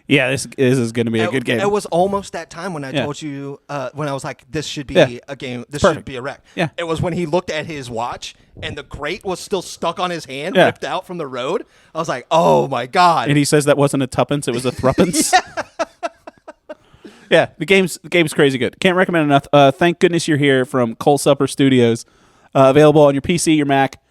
yeah, this is going to be a good game. It was almost that time when I told you, when I was like, this should be a game, this Perfect. should be a wreck. Yeah. It was when he looked at his watch and the grate was still stuck on his hand, Yeah. ripped out from the road. I was like, oh my God. And he says that wasn't a tuppence, it was a thruppence. Yeah, the game's crazy good. Can't recommend enough. Thank goodness you're here from Cole Supper Studios. Available on your PC, your Mac,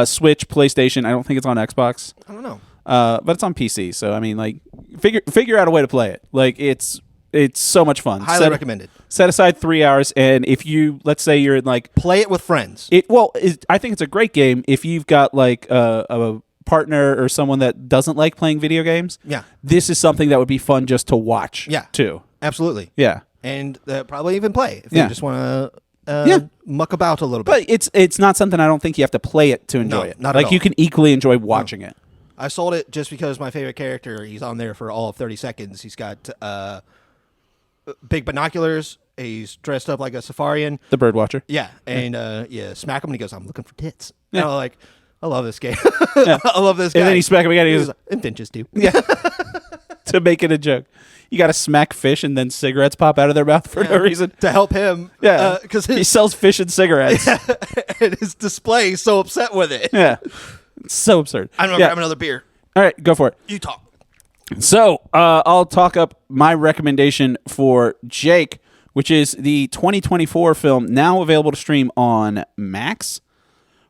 Switch, PlayStation. I don't think it's on Xbox. I don't know. But it's on PC. So I mean, figure out a way to play it. It's so much fun. Highly recommended. Set aside 3 hours, and if you, let's say you're in play it with friends. I think it's a great game if you've got a partner or someone that doesn't like playing video games. Yeah. This is something that would be fun just to watch. Yeah. Too. Absolutely. Yeah. And probably even play if they just want to muck about a little bit. But it's not something I don't think you have to play it to enjoy it. Not at all. You can equally enjoy watching it. I sold it just because my favorite character, he's on there for all of 30 seconds. He's got big binoculars. He's dressed up like a safarian. The Birdwatcher. Yeah. And smack him and he goes, I'm looking for tits. Yeah. And I'm like, I love this game. Yeah. I love this guy. And then he smack him again. He goes, and finches too. yeah. To make it a joke. You got to smack fish and then cigarettes pop out of their mouth for no reason. To help him. Yeah. Because he sells fish and cigarettes. And his display is so upset with it. Yeah. It's so absurd. I'm going to grab another beer. All right, go for it. You talk. So I'll talk up my recommendation for Jake, which is the 2024 film now available to stream on Max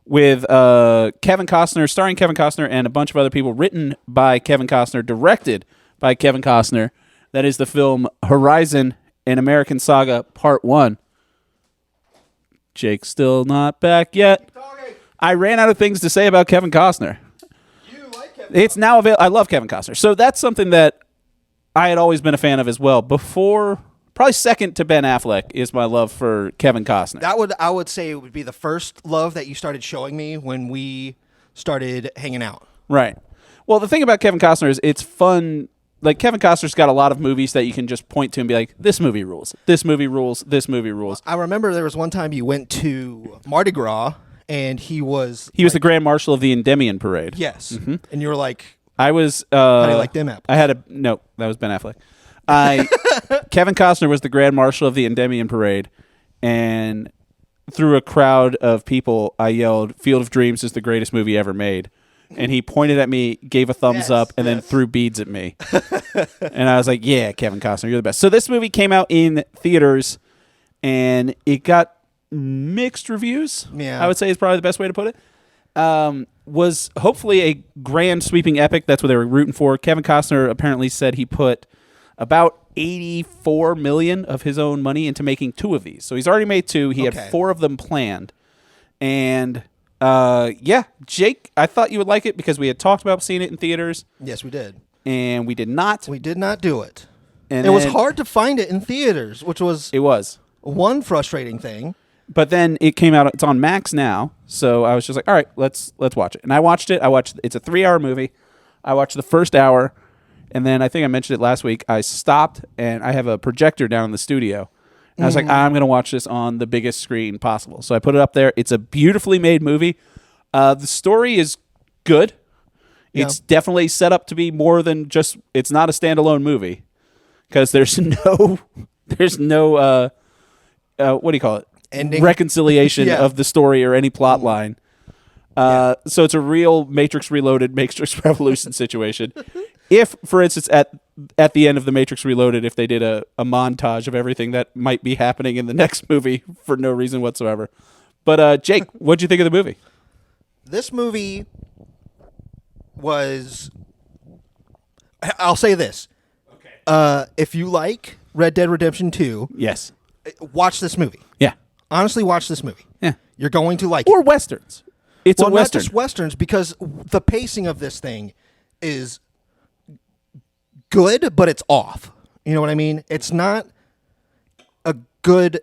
with Kevin Costner, starring Kevin Costner and a bunch of other people, written by Kevin Costner, directed by Kevin Costner. That is the film Horizon: An American Saga Part 1. Jake's still not back yet. I ran out of things to say about Kevin Costner. It's now available. I love Kevin Costner. So that's something that I had always been a fan of as well. Before, probably second to Ben Affleck is my love for Kevin Costner. I would say it would be the first love that you started showing me when we started hanging out. Right. Well, the thing about Kevin Costner is it's fun. Like, Kevin Costner's got a lot of movies that you can just point to and be like, this movie rules. This movie rules. This movie rules. I remember there was one time you went to Mardi Gras. And he was the Grand Marshal of the Endymion Parade. Yes. Mm-hmm. And you were like, I was how do you like them apples? No, that was Ben Affleck. Kevin Costner was the Grand Marshal of the Endymion Parade, and through a crowd of people, I yelled, "Field of Dreams is the greatest movie ever made." And he pointed at me, gave a thumbs up, and then threw beads at me. And I was like, yeah, Kevin Costner, you're the best. So this movie came out in theaters, and it got mixed reviews. Yeah, I would say is probably the best way to put it. Was hopefully a grand sweeping epic. That's what they were rooting for. Kevin Costner apparently said he put about $84 million of his own money into making 2 of these. So he's already made 2. He had 4 of them planned. And Jake, I thought you would like it because we had talked about seeing it in theaters. Yes, we did. And we did not. We did not do it. And it was hard to find it in theaters, which was one frustrating thing. But then it came out. It's on Max now, so I was just like, all right, let's watch it. And I watched it. It's a 3-hour movie. I watched the first hour, and then I think I mentioned it last week. I stopped, and I have a projector down in the studio. And I was like, I'm going to watch this on the biggest screen possible. So I put it up there. It's a beautifully made movie. The story is good. Yeah. It's definitely set up to be more than just. It's not a standalone movie because there's no what do you call it? Ending? Reconciliation of the story or any plot line. So it's a real Matrix Reloaded, Matrix Revolution situation. If, for instance, at the end of the Matrix Reloaded, if they did a montage of everything that might be happening in the next movie for no reason whatsoever. But Jake, what'd you think of the movie? This movie was. I'll say this. Okay. If you like Red Dead Redemption 2, yes, watch this movie. Yeah. Honestly, watch this movie. Yeah. You're going to like or it. Westerns. It's a Western. Not just Westerns, because the pacing of this thing is good, but it's off. You know what I mean? It's not a good...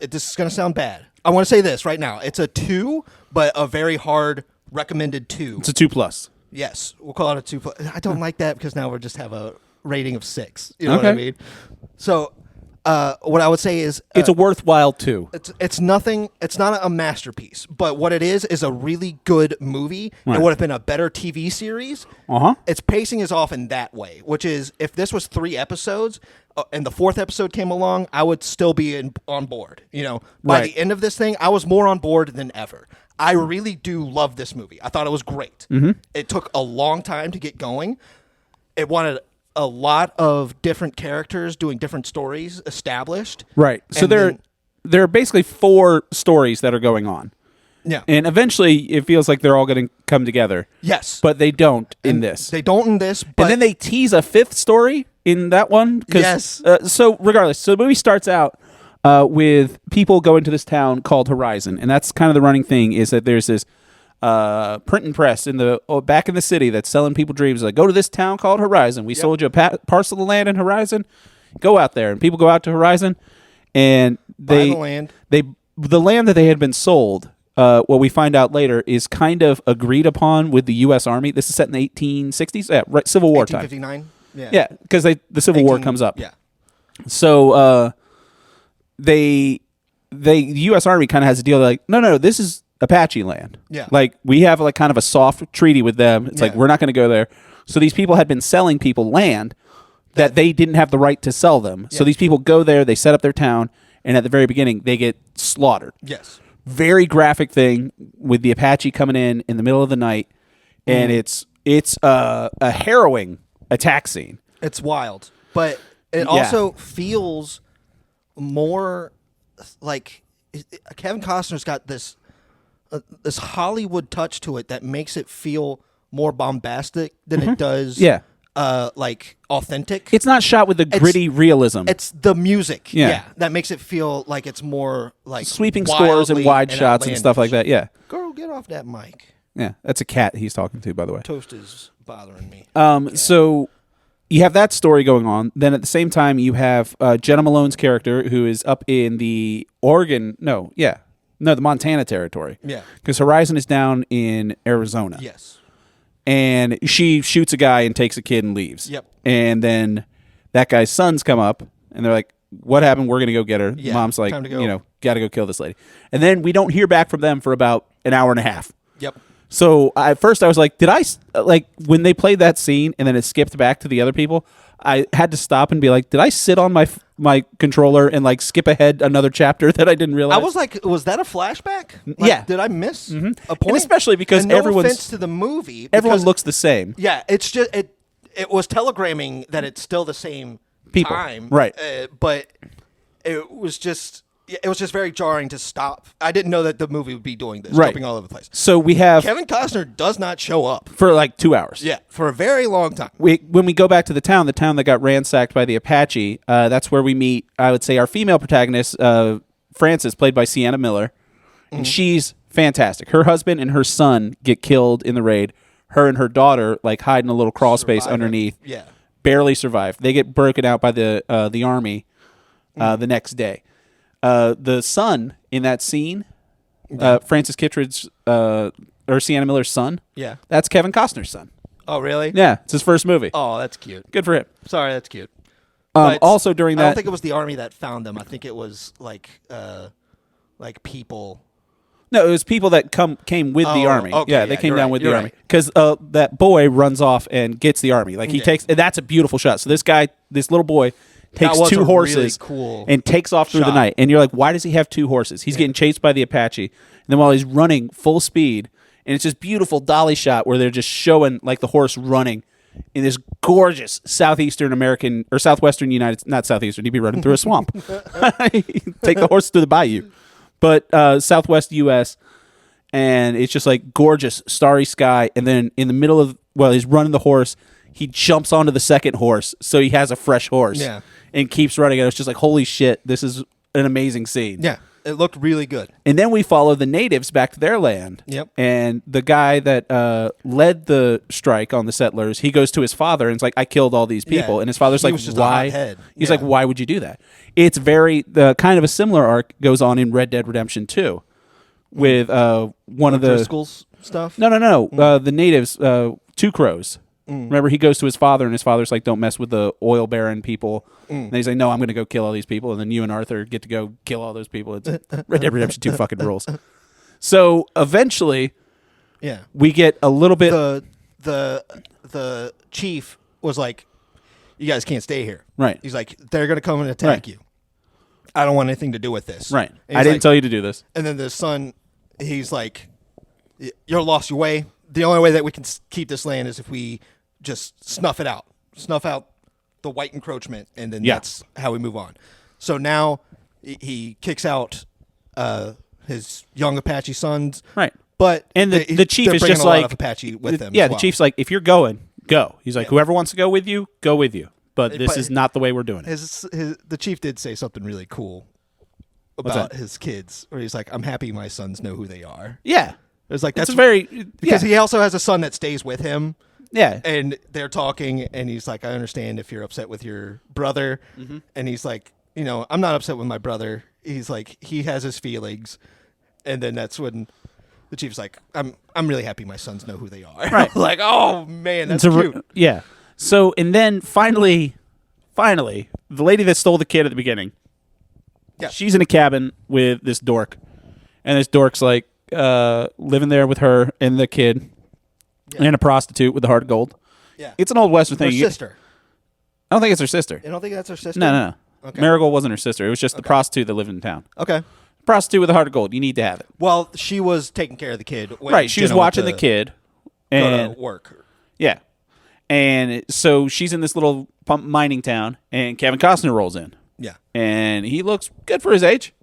this is going to sound bad. I want to say this right now. It's a 2, but a very hard recommended 2. It's a 2+. Yes. We'll call it a 2+. I don't like that because now we just have a rating of 6. You know what I mean? So... what I would say is it's a worthwhile 2. It's nothing. It's not a masterpiece, but what it is a really good movie. Right. It would have been a better TV series. Its pacing is off in that way, which is if this was 3 episodes and the 4th episode came along, I would still be on board. You know, by the end of this thing, I was more on board than ever. I really do love this movie. I thought it was great. Mm-hmm. It took a long time to get going. It wanted a lot of different characters doing different stories established. Right. So there are basically 4 stories that are going on. Yeah. And eventually it feels like they're all going to come together. Yes. But they don't in this. They don't in this. But and then they tease a 5th story in that one. Yes. So regardless, so the movie starts out with people going to this town called Horizon. And that's kind of the running thing is that there's this print and press in the back in the city that's selling people dreams. Like, go to this town called Horizon. We sold you a parcel of land in Horizon. Go out there, and people go out to Horizon, and buy the land. The land that they had been sold. What we find out later is kind of agreed upon with the U.S. Army. This is set in the 1860s, right? Civil War time. 1859. Yeah, because the Civil War comes up. Yeah. So the U.S. Army kind of has a deal. Like, no, this is Apache land. Yeah. Like, we have like kind of a soft treaty with them. It's like, we're not going to go there. So these people had been selling people land that they didn't have the right to sell them. Yeah. So these people go there, they set up their town, and at the very beginning, they get slaughtered. Yes. Very graphic thing with the Apache coming in the middle of the night, and it's It's a harrowing attack scene. It's wild, but it also feels more like Kevin Costner's got this Hollywood touch to it that makes it feel more bombastic than it does. Yeah. Like authentic. It's not shot with the gritty realism. It's the music, Yeah. that makes it feel like it's more like sweeping scores and wide shots and stuff like that. Yeah, Girl, get off that mic. yeah. That's a cat he's talking to, by the way. Toast is bothering me. So you have that story going on. Then at the same time, you have Jenna Malone's character who is up in the the Montana territory. Yeah, because Horizon is down in Arizona. Yes. And she shoots a guy and takes a kid and leaves. Yep. And then that guy's sons come up and they're like, what happened? We're going to go get her. Yeah, Mom's like, time to go. Got to go kill this lady. And then we don't hear back from them for about an hour and a half. Yep. So at first I was like, when they played that scene and then it skipped back to the other people, I had to stop and be like, did I sit on my controller and like skip ahead another chapter that I didn't realize? I was like, was that a flashback? Like, yeah. Did I miss a point? And especially because and no offense to the movie. Everyone looks the same. Yeah, it's just it was telegramming that it's still the same people, time, right? But it was just very jarring to stop. I didn't know that the movie would be doing this, jumping all over the place. So we have Kevin Costner does not show up for like 2 hours. Yeah, for a very long time. When we go back to the town that got ransacked by the Apache, that's where we meet, I would say, our female protagonist, Frances, played by Sienna Miller, and she's fantastic. Her husband and her son get killed in the raid. Her and her daughter like hide in a little crawl space underneath. Yeah, barely survive. They get broken out by the army the next day. The son in that scene, Francis Kittredge's or Sienna Miller's son. Yeah, that's Kevin Costner's son. Oh, really? Yeah, it's his first movie. Oh, that's cute. Good for him. Sorry, that's cute. Also during that, I don't think it was the army that found them. I think it was like people. No, it was people that came with the army. Okay, yeah, they came down with the army right. because that boy runs off and gets the army. Like he takes, and that's a beautiful shot. So this little boy takes two horses really cool and takes off through the night. And you're like, why does he have two horses? He's getting chased by the Apache, and then while he's running full speed, and it's this beautiful dolly shot where they're just showing like the horse running in this gorgeous southwestern United, not southeastern. He'd be running through a swamp. Take the horse through the bayou. But Southwest U.S., and it's just like gorgeous starry sky. And then in the middle of, he's running the horse, he jumps onto the second horse, so he has a fresh horse. Yeah. And keeps running. And it's just like, holy shit, this is an amazing scene. Yeah, it looked really good. And then we follow the natives back to their land. Yep. And the guy that led the strike on the settlers, he goes to his father and it's like, I killed all these people. Yeah. And his father's He like, was just a why? hothead. He's Yeah. like, why would you do that? It's kind of a similar arc goes on in Red Dead Redemption 2 with one of the Driscoll's stuff. No. The natives, Two Crows. Remember, he goes to his father, and his father's like, don't mess with the oil baron people. And he's like, no, I'm going to go kill all these people. And then you and Arthur get to go kill all those people. It's Red Dead Redemption 2 fucking rules. So eventually, Yeah, we get a little bit. The chief was like, you guys can't stay here. Right. He's like, they're going to come and attack you. I don't want anything to do with this. Right. And I he's didn't like- tell you to do this. And then the son, he's like, you're lost your way. The only way that we can keep this land is if we just snuff out the white encroachment, and then that's how we move on. So now he kicks out his young Apache sons. Right. But And the chief is just a lot like of Apache with them. Yeah, as the well. chief's like, if you're going, go. He's like, whoever wants to go with you, go with you. But this is not the way we're doing it. The chief did say something really cool about his kids, where he's like, "I'm happy my sons know who they are." Yeah. It's like That's because he also has a son that stays with him. Yeah. And they're talking, and he's like, I understand if you're upset with your brother. And he's like, I'm not upset with my brother. He's like, he has his feelings. And then that's when the chief's like, I'm really happy my sons know who they are. Right. Like, oh, man, that's cute. Yeah. So, and then finally, the lady that stole the kid at the beginning, she's in a cabin with this dork. And this dork's like living there with her and the kid. And a prostitute with the heart of gold. Yeah. It's an old Western thing. Her sister. I don't think it's her sister. You don't think that's her sister? No. Okay. Marigold wasn't her sister. It was just the prostitute that lived in town. Okay. Prostitute with a heart of gold. You need to have it. Well, she was taking care of the kid. When Right. She was watching the kid. Go And to work. Yeah. And so she's in this little mining town, and Kevin Costner rolls in. Yeah. And he looks good for his age.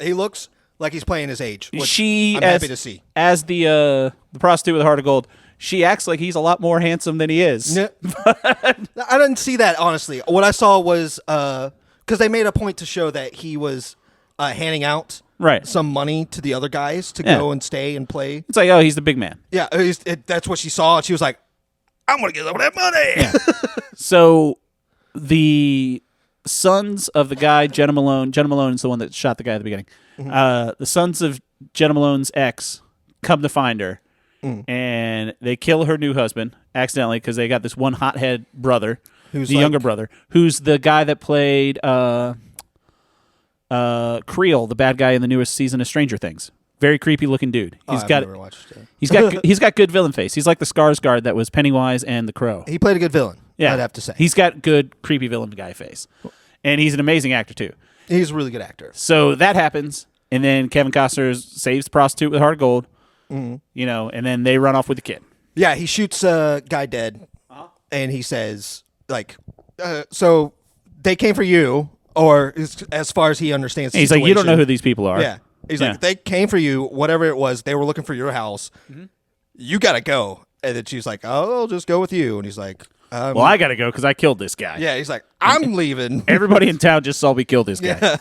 He looks like he's playing his age, which I'm happy to see. As the prostitute with a heart of gold, she acts like he's a lot more handsome than he is. I didn't see that, honestly. What I saw was, because they made a point to show that he was handing out some money to the other guys to go and stay and play. It's like, oh, he's the big man. Yeah, that's what she saw. She was like, I'm going to get some of that money. Yeah. So the sons of the guy, Jenna Malone is the one that shot the guy at the beginning. The sons of Jenna Malone's ex come to find her, and they kill her new husband accidentally because they got this one hothead brother, who's the younger brother, who's the guy that played Creel, the bad guy in the newest season of Stranger Things. Very creepy looking dude. He's got good villain face. He's like the Skarsgård that was Pennywise and the Crow. He played a good villain. Yeah, I'd have to say he's got good creepy villain guy face, and he's an amazing actor too. He's a really good actor. So that happens, and then Kevin Costner saves the prostitute with a heart of gold. And then they run off with the kid. Yeah, he shoots a guy dead, and he says, like, so they came for you, or as far as he understands the he's situation. like, you don't know who these people are. Yeah. He's like, they came for you, whatever it was, they were looking for your house. You got to go. And then she's like, oh, I'll just go with you. And he's like, well, I got to go because I killed this guy. Yeah, he's like, I'm leaving. Everybody in town just saw me kill this guy.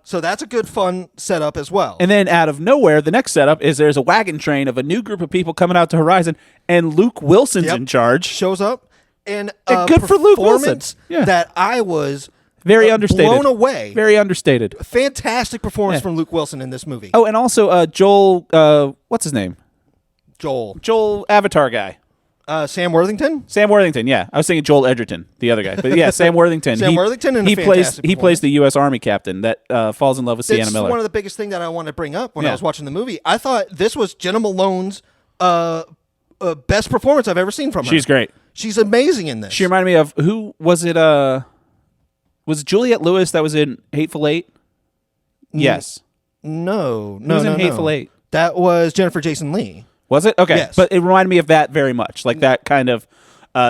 So that's a good, fun setup as well. And then out of nowhere, the next setup is there's a wagon train of a new group of people coming out to Horizon, and Luke Wilson's in charge. Shows up. And good for Luke Wilson. That I was very understated. Blown away. Very understated. Fantastic performance from Luke Wilson in this movie. Oh, and also Joel, what's his name? Joel Avatar guy. Sam Worthington? Sam Worthington, yeah. I was thinking Joel Edgerton, the other guy. But yeah, Sam Worthington. He plays the U.S. Army captain that falls in love with Sienna Miller. That's one of the biggest things that I want to bring up when I was watching the movie. I thought this was Jenna Malone's best performance I've ever seen from her. She's great. She's amazing in this. She reminded me of, who was it? Was it Juliette Lewis that was in Hateful Eight? Yes. No. Who was in Hateful Eight? That was Jennifer Jason Leigh. Was it? Okay. Yes. But it reminded me of that very much. Like that kind of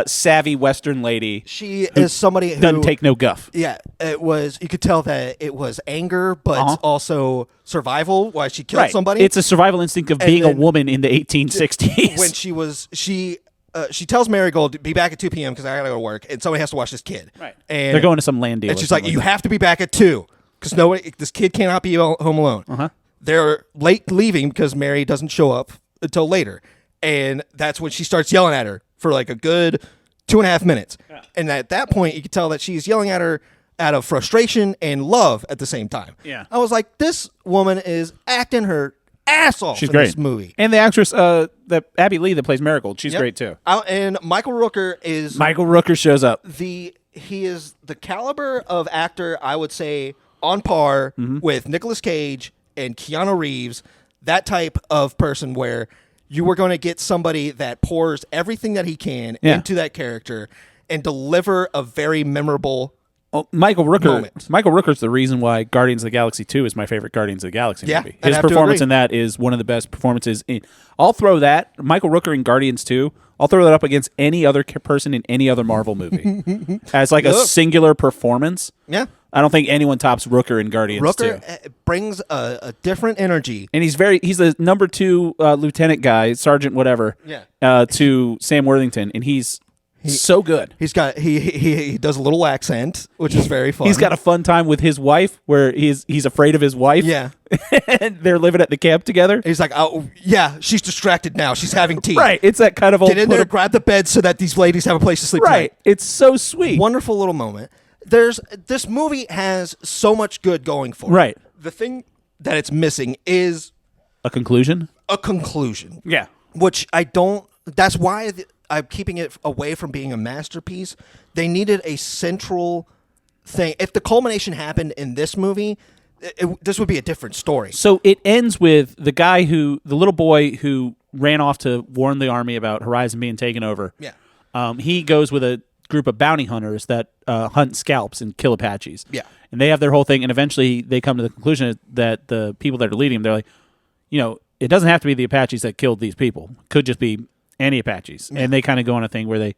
savvy Western lady. She is somebody who doesn't take no guff. Yeah. It was, you could tell that it was anger, but also survival, why she killed somebody. It's a survival instinct of being a woman in the 1860s. When she tells Marigold, be back at 2 p.m. because I got to go to work, and somebody has to watch this kid. Right. And they're going to some land deal. And she's like, you have to be back at 2 because this kid cannot be home alone. They're late leaving because Mary doesn't show up until later. And that's when she starts yelling at her for like a good 2.5 minutes. Yeah. And at that point, you can tell that she's yelling at her out of frustration and love at the same time. Yeah. I was like, this woman is acting her ass off in this movie. And the actress, that Abby Lee that plays Marigold, she's great too. And Michael Rooker shows up. He is the caliber of actor, I would say, on par with Nicolas Cage and Keanu Reeves, that type of person where you were going to get somebody that pours everything that he can into that character and deliver a very memorable Michael Rooker. moment. Michael Rooker's the reason why Guardians of the Galaxy 2 is my favorite Guardians of the Galaxy movie. His performance in that is one of the best performances. I'll throw that, Michael Rooker in Guardians 2, I'll throw that up against any other person in any other Marvel movie. As like a singular performance. Yeah. I don't think anyone tops Rooker in Guardians 2. Rooker brings a different energy. And he's the number 2 lieutenant guy, sergeant whatever, to Sam Worthington, and he's so good. He does a little accent, which is very fun. He's got a fun time with his wife, where he's afraid of his wife. Yeah, and they're living at the camp together. He's like, oh yeah, she's distracted now. She's having tea. Right. It's that kind of old. Get in there, grab the bed so that these ladies have a place to sleep. Right. Tonight. It's so sweet. Wonderful little moment. This movie has so much good going for it. Right. The thing that it's missing is a conclusion. Yeah. Which I don't. That's why I'm keeping it away from being a masterpiece. They needed a central thing. If the culmination happened in this movie, this would be a different story. So it ends with the little boy who ran off to warn the army about Horizon being taken over. Yeah. He goes with a group of bounty hunters that hunt scalps and kill Apaches. Yeah. And they have their whole thing, and eventually they come to the conclusion that the people that are leading them, they're like, it doesn't have to be the Apaches that killed these people. It could just be and the Apaches. And they kind of go on a thing where they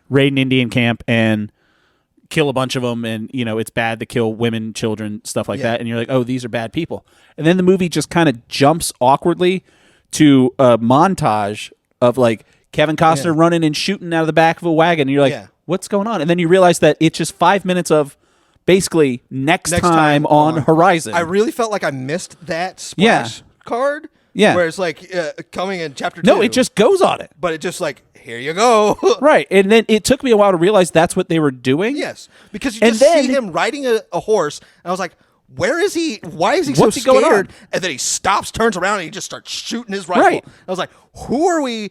raid an Indian camp and kill a bunch of them, and it's bad to kill women, children, stuff like that. And you're like, oh, these are bad people. And then the movie just kind of jumps awkwardly to a montage of like Kevin Costner running and shooting out of the back of a wagon. And you're like, what's going on? And then you realize that it's just 5 minutes of basically next time on Horizon. I really felt like I missed that splash card. Yeah. Where it's like coming in chapter 2. No, it just goes on it. But it just like, here you go. Right. And then it took me a while to realize that's what they were doing. Yes. Because you just see him riding a horse. And I was like, where is he? Why is he so scared? Going on? And then he stops, turns around, and he just starts shooting his rifle. Right. I was like, who are we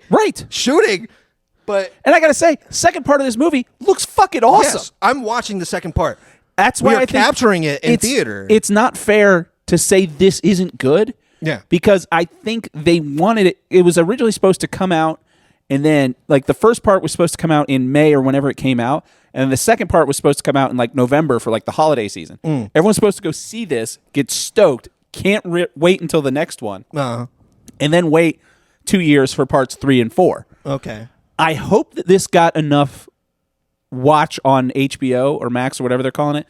shooting? And I got to say, second part of this movie looks fucking awesome. Yes, I'm watching the second part. That's why I think capturing it in theater. It's not fair to say this isn't good. Yeah. Because I think they wanted it. It was originally supposed to come out, and then like the first part was supposed to come out in May or whenever it came out, and then the second part was supposed to come out in like November for like the holiday season. Everyone's supposed to go see this, get stoked, can't wait until the next one, and then wait 2 years for parts 3 and 4. Okay. I hope that this got enough watch on HBO or Max or whatever they're calling it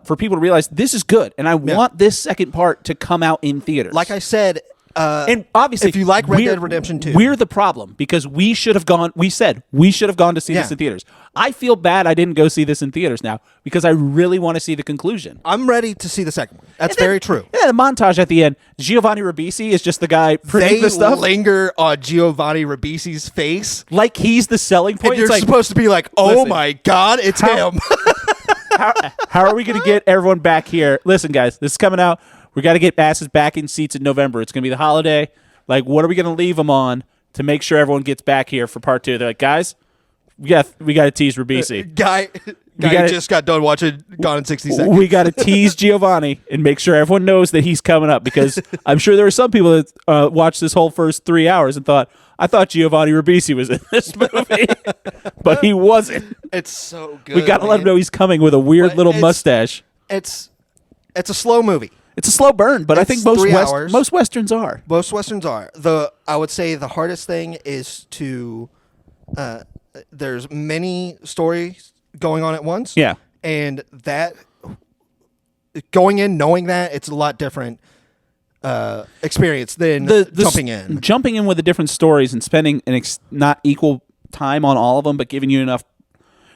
for people to realize this is good, and I want this second part to come out in theaters. Like I said, and obviously, if you like Red Dead Redemption 2, we're the problem because we should have gone. We said we should have gone to see this in theaters. I feel bad I didn't go see this in theaters now because I really want to see the conclusion. I'm ready to see the second one. That's very true. Yeah, the montage at the end. Giovanni Ribisi is just the guy printing the stuff. They linger on Giovanni Ribisi's face like he's the selling point. And you're like, supposed to be like, oh my God, it's him. How are we going to get everyone back here? Listen, guys, this is coming out. We got to get asses back in seats in November. It's going to be the holiday. Like, what are we going to leave them on to make sure everyone gets back here for part 2? They're like, guys, we got to tease Ribisi. Guy who just got done watching Gone in 60 Seconds. We got to tease Giovanni and make sure everyone knows that he's coming up because I'm sure there were some people that watched this whole first 3 hours and thought, I thought Giovanni Ribisi was in this movie, but he wasn't. It's so good. We got to let him know he's coming with a weird little mustache. It's a slow movie. It's a slow burn, but I think most Westerns are. Most Westerns are. I would say the hardest thing is to there's many stories going on at once. Yeah. And that going in knowing that it's a lot different experience than jumping in. Jumping in with the different stories and spending not equal time on all of them, but giving you enough.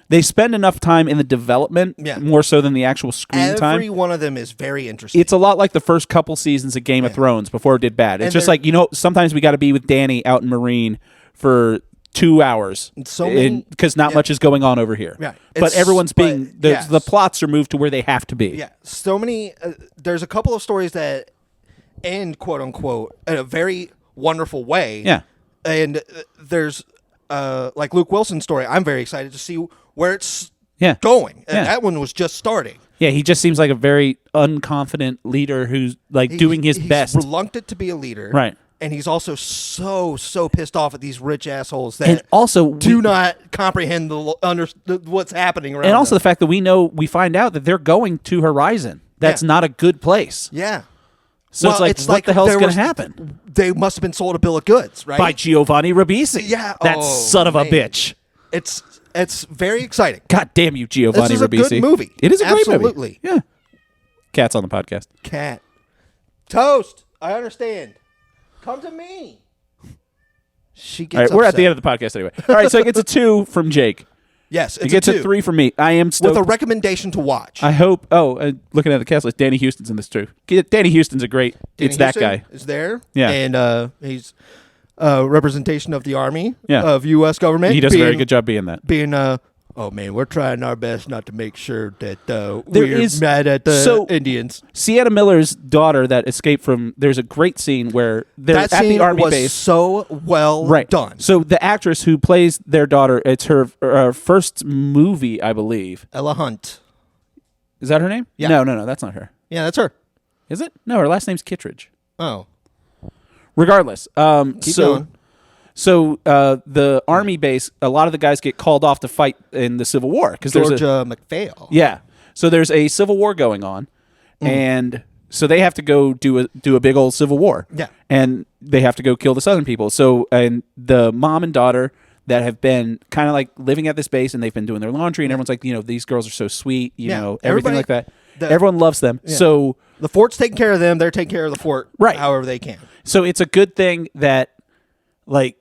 They spend enough time in the development more so than the actual screen time. Every one of them is very interesting. It's a lot like the first couple seasons of Game of Thrones before it did bad. It's just like, sometimes we got to be with Danny out in Marine for 2 hours because not much is going on over here. Yeah. But everyone's the plots are moved to where they have to be. Yeah. So many, there's a couple of stories that end, quote unquote, in a very wonderful way. Yeah. And there's, like Luke Wilson's story, I'm very excited to see where it's going. And that one was just starting. Yeah, he just seems like a very unconfident leader who's doing his best. He's reluctant to be a leader. Right. And he's also so pissed off at these rich assholes that and also do not comprehend what's happening around And also them. the fact that we find out that they're going to Horizon. That's not a good place. Yeah. So it's like, what the hell's going to happen? They must have been sold a bill of goods, right? By Giovanni Ribisi. Yeah. That son of a bitch. It's very exciting. God damn you, Giovanni Ribisi. This is a good movie. It is a great movie. Absolutely. Yeah. Cat's on the podcast. Cat. Toast. I understand. Come to me. She gets upset. We're at the end of the podcast anyway. All right, so it gets a 2 from Jake. Yes, it gets a 3 from me. I am stoked. With a recommendation to watch. I hope. Looking at the cast list, Danny Houston's in this too. Danny Houston's a great. It's that guy. Is there? Yeah, and he's representation of the Army. Yeah. Of U.S. government. He does a very good job being that. Oh man, we're trying our best not to make sure that we're mad at the Indians. Sienna Miller's daughter that escaped from. There's a great scene where they're at the Army base. So well done. So the actress who plays their daughter, it's her first movie, I believe. Ella Hunt. Is that her name? Yeah. No, that's not her. Yeah, that's her. Is it? No, her last name's Kittredge. Oh. Regardless, Keep going. So the Army base, a lot of the guys get called off to fight in the Civil War because Georgia McPhail. Yeah. So there's a Civil War going on, and So they have to go do a big old civil war. Yeah. And they have to go kill the Southern people. So, and the mom and daughter that have been kind of like living at this base, and they've been doing their laundry, and everyone's like, these girls are so sweet, you know, everything like that. Everyone loves them. Yeah. So the fort's taking care of them. They're taking care of the fort however they can. So it's a good thing that, like,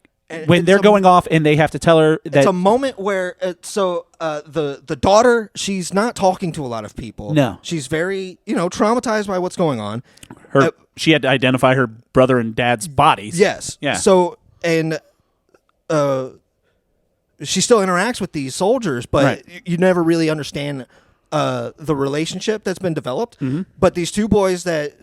when they're going off and they have to tell her that... It's a moment where... the daughter, she's not talking to a lot of people. No. She's very, traumatized by what's going on. She had to identify her brother and dad's bodies. Yes. Yeah. So, and she still interacts with these soldiers, but you never really understand the relationship that's been developed. Mm-hmm. But these two boys that...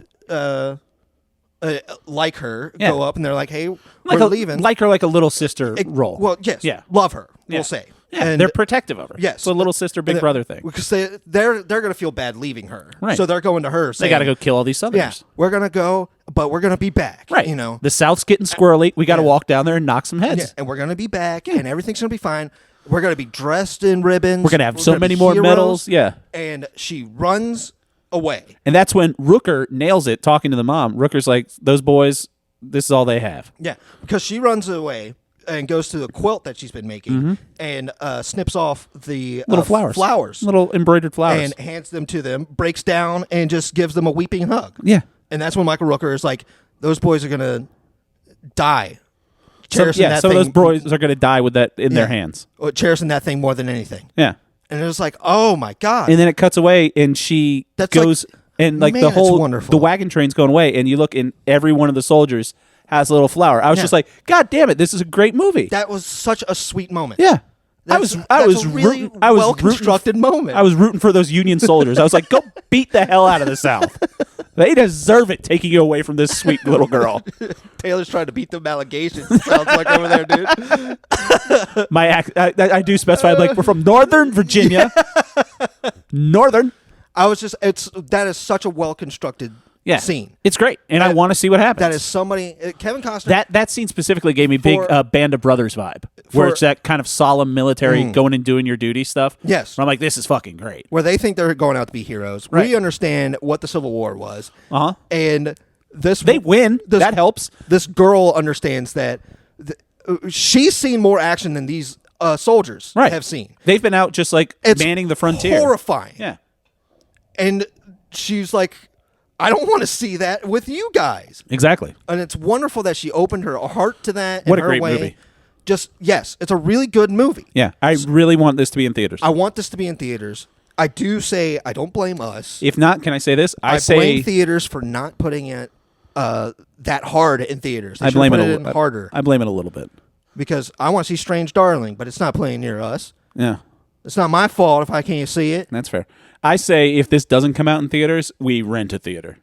like her, go up and they're like, "Hey, we're leaving." Like her, like a little sister role. Well, yes, love her. We'll say, and they're protective of her. Yes, so a little sister, big brother thing. Because they're going to feel bad leaving her, right? So they're going to her. Saying, they got to go kill all these Southerners. Yeah, we're going to go, but we're going to be back. Right. The South's getting squirrely. We got to walk down there and knock some heads. Yeah, and we're going to be back, and everything's going to be fine. We're going to be dressed in ribbons. We're going to have so many more medals. Yeah, and she runs away. And that's when Rooker nails it talking to the mom. Rooker's like, those boys, this is all they have. Yeah, because she runs away and goes to the quilt that she's been making and snips off the little flowers. Little embroidered flowers. And hands them to them, breaks down, and just gives them a weeping hug. Yeah. And that's when Michael Rooker is like, those boys are going to die. Some of those boys are going to die with that in their hands. Cherishing that thing more than anything. Yeah. And it was like, oh my God. And then it cuts away and she goes and like the whole the wagon train's going away and you look and every one of the soldiers has a little flower. I was just like, God damn it, this is a great movie. That was such a sweet moment. Yeah. I was a really well constructed moment. I was rooting for those Union soldiers. I was like, go beat the hell out of the South. They deserve it taking you away from this sweet little girl. Taylor's trying to beat them allegations. It sounds like over there, dude. I do specify, like, we're from Northern Virginia. Northern. That is such a well constructed scene. It's great, and I want to see what happens. That is somebody, Kevin Costner. That scene specifically gave me big Band of Brothers vibe, where it's that kind of solemn military going and doing your duty stuff. Yes, where I'm like, this is fucking great. Where they think they're going out to be heroes. Right. We understand what the Civil War was, and they win. That helps. This girl understands that she's seen more action than these soldiers have seen. They've been out just like manning the frontier. Horrifying. Yeah, and she's like, I don't want to see that with you guys. Exactly. And it's wonderful that she opened her heart to that. What a great movie. Yes, it's a really good movie. Yeah, I really want this to be in theaters. I want this to be in theaters. I do say I don't blame us. If not, can I say this? I blame theaters for not putting it that hard in theaters. I blame it harder. I blame it a little bit. Because I want to see Strange Darling, but it's not playing near us. Yeah. It's not my fault if I can't see it. That's fair. I say if this doesn't come out in theaters, we rent a theater.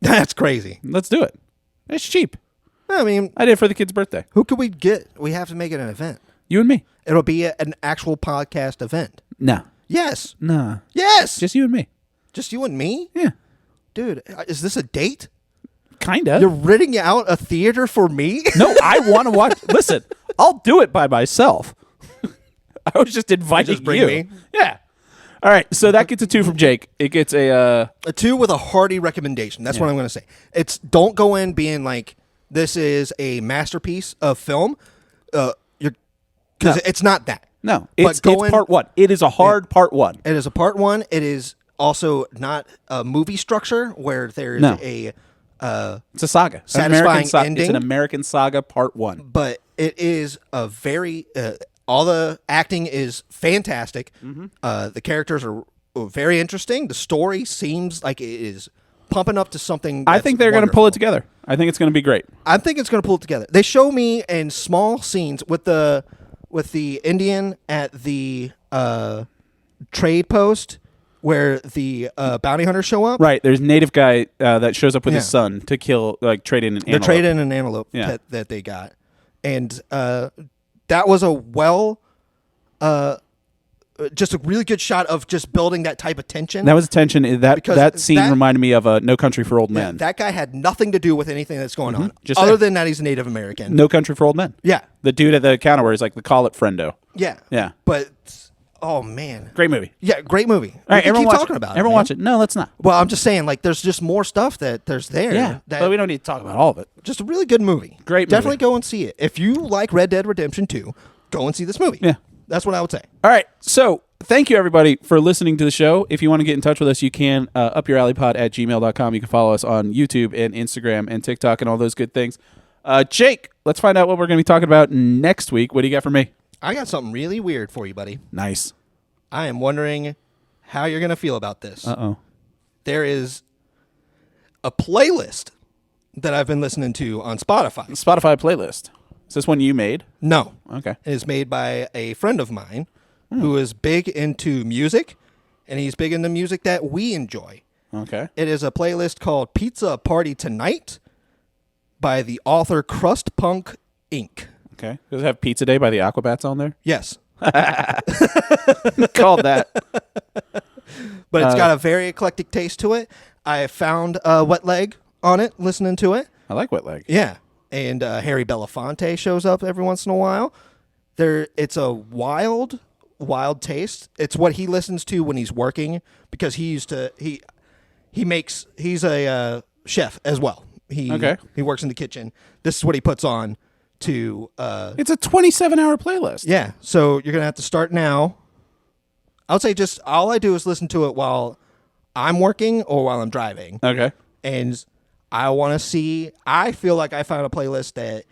That's crazy. Let's do it. It's cheap. I mean, I did it for the kid's birthday. Who could we get? We have to make it an event. You and me. It'll be an actual podcast event. No. Yes. No. Yes. Just you and me. Just you and me? Yeah. Dude, is this a date? Kinda. You're renting out a theater for me? No, I want to watch. Listen, I'll do it by myself. I was just inviting you. Me? Yeah. All right, so that gets a 2 from Jake. It gets a 2 with a hearty recommendation. That's what I'm going to say. It's don't go in being like this is a masterpiece of film. Because it's not that. No, it's part 1. It is a hard part 1. It is a part 1. It is also not a movie structure where there's a it's a saga. Satisfying ending. It's an American Saga part 1. But it is a very all the acting is fantastic. The characters are very interesting. The story seems like it is pumping up to something. I think they're going to pull it together. I think it's going to be great. I think it's going to pull it together. They show me in small scenes with the Indian at the trade post where the bounty hunters show up. Right. There's a native guy that shows up with his son to kill, like, trade in an antelope. They're trading an antelope pet that they got. And that was just a really good shot of just building that type of tension. That was tension. That scene reminded me of No Country for Old Men. That guy had nothing to do with anything that's going on, other than that he's a Native American. No Country for Old Men. Yeah. The dude at the counter where he's like, call it friendo. Yeah. Yeah. But Oh man, Great movie. yeah, great movie. All right, We can everyone keep watch talking it. about it. Everyone man. watch it. No, let's not. Well, I'm just saying, like, there's just more stuff there's there. Yeah, that, but we don't need to talk about all of it. just a really good movie. Great movie. Definitely go and see it. If you like Red Dead Redemption 2, go and see this movie. Yeah. That's what I would say. All right. So thank you, everybody, for listening to the show. If you want to get in touch with us, you can upyouralleypod@gmail.com. You can follow us on YouTube and Instagram and TikTok and all those good things. Jake, let's find out what we're going to be talking about next week. What do you got for me? I got something really weird for you, buddy. Nice. I am wondering how you're going to feel about this. Uh-oh. There is a playlist that I've been listening to on Spotify. Spotify playlist. Is this one you made? No. Okay. It is made by a friend of mine who is big into music, and he's big into music that we enjoy. Okay. It is a playlist called Pizza Party Tonight by the author Crust Punk Inc. Okay. Does it have Pizza Day by the Aquabats on there? Yes. Called that. But it's got a very eclectic taste to it. I found Wet Leg on it, listening to it. I like Wet Leg. Yeah. And Harry Belafonte shows up every once in a while. It's a wild taste. It's what he listens to when he's working, because he's a chef as well. He works in the kitchen. This is what he puts on to It's a 27-hour playlist. yeah. So you're gonna have to start now. I would say just all I do is listen to it while I'm working or while I'm driving. Okay. And I want to see, I feel like I found a playlist that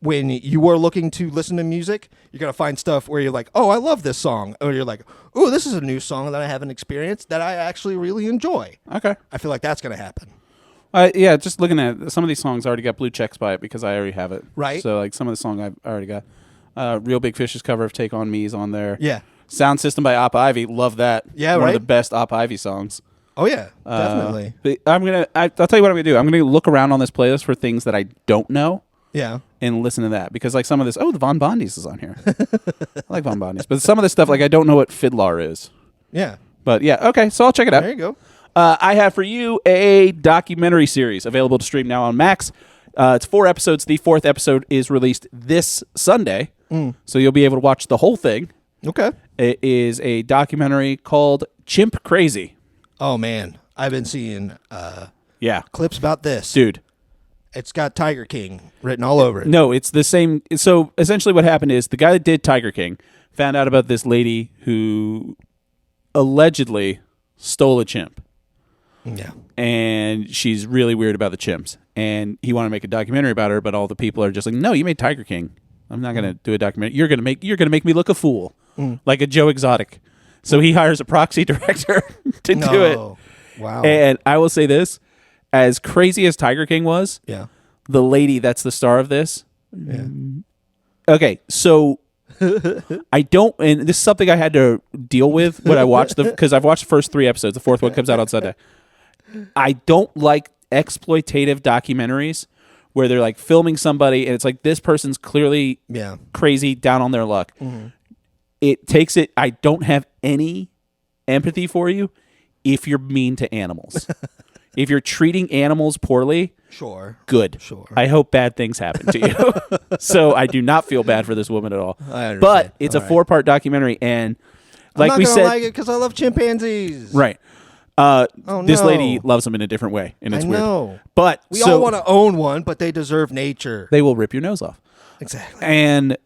when you are looking to listen to music, you're going to find stuff where you're like, oh, I love this song. Or you're like, oh, this is a new song that I haven't experienced that I actually really enjoy. Okay. I feel like that's going to happen. Yeah, just looking at it, some of these songs I already got blue checks by it because I already have it. Right. So like some of the song I've already got. Real Big Fish's cover of Take On Me is on there. Yeah. Sound System by Op Ivy, love that. Yeah, One right? of the best Op Ivy songs. Oh, yeah, definitely. But I'll tell you what I'm gonna do. I'm gonna look around on this playlist for things that I don't know Yeah. and listen to that, because like some of this, the Von Bondies is on here. I like Von Bondies, but some of this stuff, like I don't know what Fiddlar is. Yeah. But yeah, okay, so I'll check it out. There you go. I have for you a documentary series available to stream now on Max. It's 4 episodes. The 4th episode is released this Sunday, so you'll be able to watch the whole thing. Okay. It is a documentary called Chimp Crazy. Oh, man. I've been seeing Yeah. clips about this. Dude. It's got Tiger King written all over it. No, it's the same. So essentially what happened is the guy that did Tiger King found out about this lady who allegedly stole a chimp. Yeah. And she's really weird about the chimps. And he wanted to make a documentary about her, but all the people are just like, no, you made Tiger King. I'm not going to do a documentary. You're going to make me look a fool, like a Joe Exotic. So he hires a proxy director to do it. Wow. And I will say this, as crazy as Tiger King was, Yeah. the lady that's the star of this. Yeah. Okay, so I don't, and this is something I had to deal with when I watched because I've watched the first 3 episodes. The 4th one comes out on Sunday. I don't like exploitative documentaries where they're like filming somebody and it's like this person's clearly crazy, down on their luck. Mm-hmm. It takes it. I don't have any empathy for you if you're mean to animals. If you're treating animals poorly, good. I hope bad things happen to you. So I do not feel bad for this woman at all. I understand. But it's a 4-part documentary, and like I'm not we gonna said, like it because I love chimpanzees. right? This no. lady loves them in a different way, and it's I weird. know. But We all want to own one, but they deserve nature. They will rip your nose off. Exactly. And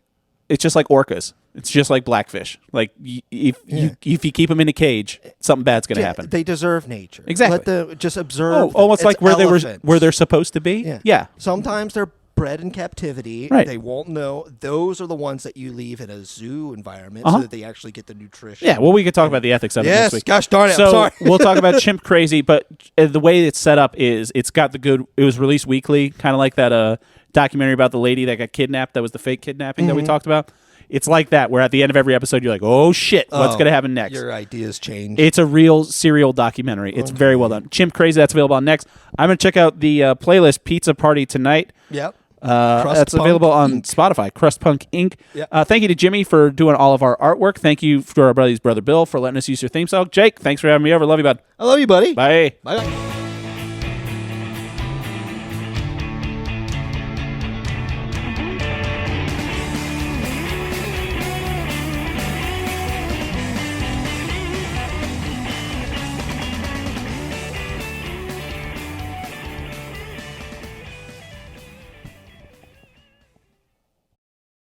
it's just like orcas. It's just like blackfish. Like if you keep them in a cage, something bad's going to happen. They deserve nature. Exactly. Let them just observe. Almost like where elephants. they're supposed to be. Yeah. Sometimes they're bred in captivity. Right. They won't know. Those are the ones that you leave in a zoo environment so that they actually get the nutrition. Yeah. Well, we could talk about the ethics of it Yes. next week. Gosh darn it. So I'm sorry. we'll talk about Chimp Crazy, but the way it's set up is it's got the good. It was released weekly, kind of like that documentary about the lady that got kidnapped. That was the fake kidnapping that we talked about. It's like that, where at the end of every episode, you're like, oh, shit, what's going to happen next? Your ideas change. It's a real serial documentary. It's very well done. Chimp Crazy, that's available on Next. I'm going to check out the playlist Pizza Party Tonight. Yep. That's available on Spotify, Crust Punk Inc. Yep. Thank you to Jimmy for doing all of our artwork. Thank you to our brother Bill for letting us use your theme song. Jake, thanks for having me over. Love you, bud. I love you, buddy. Bye. Bye.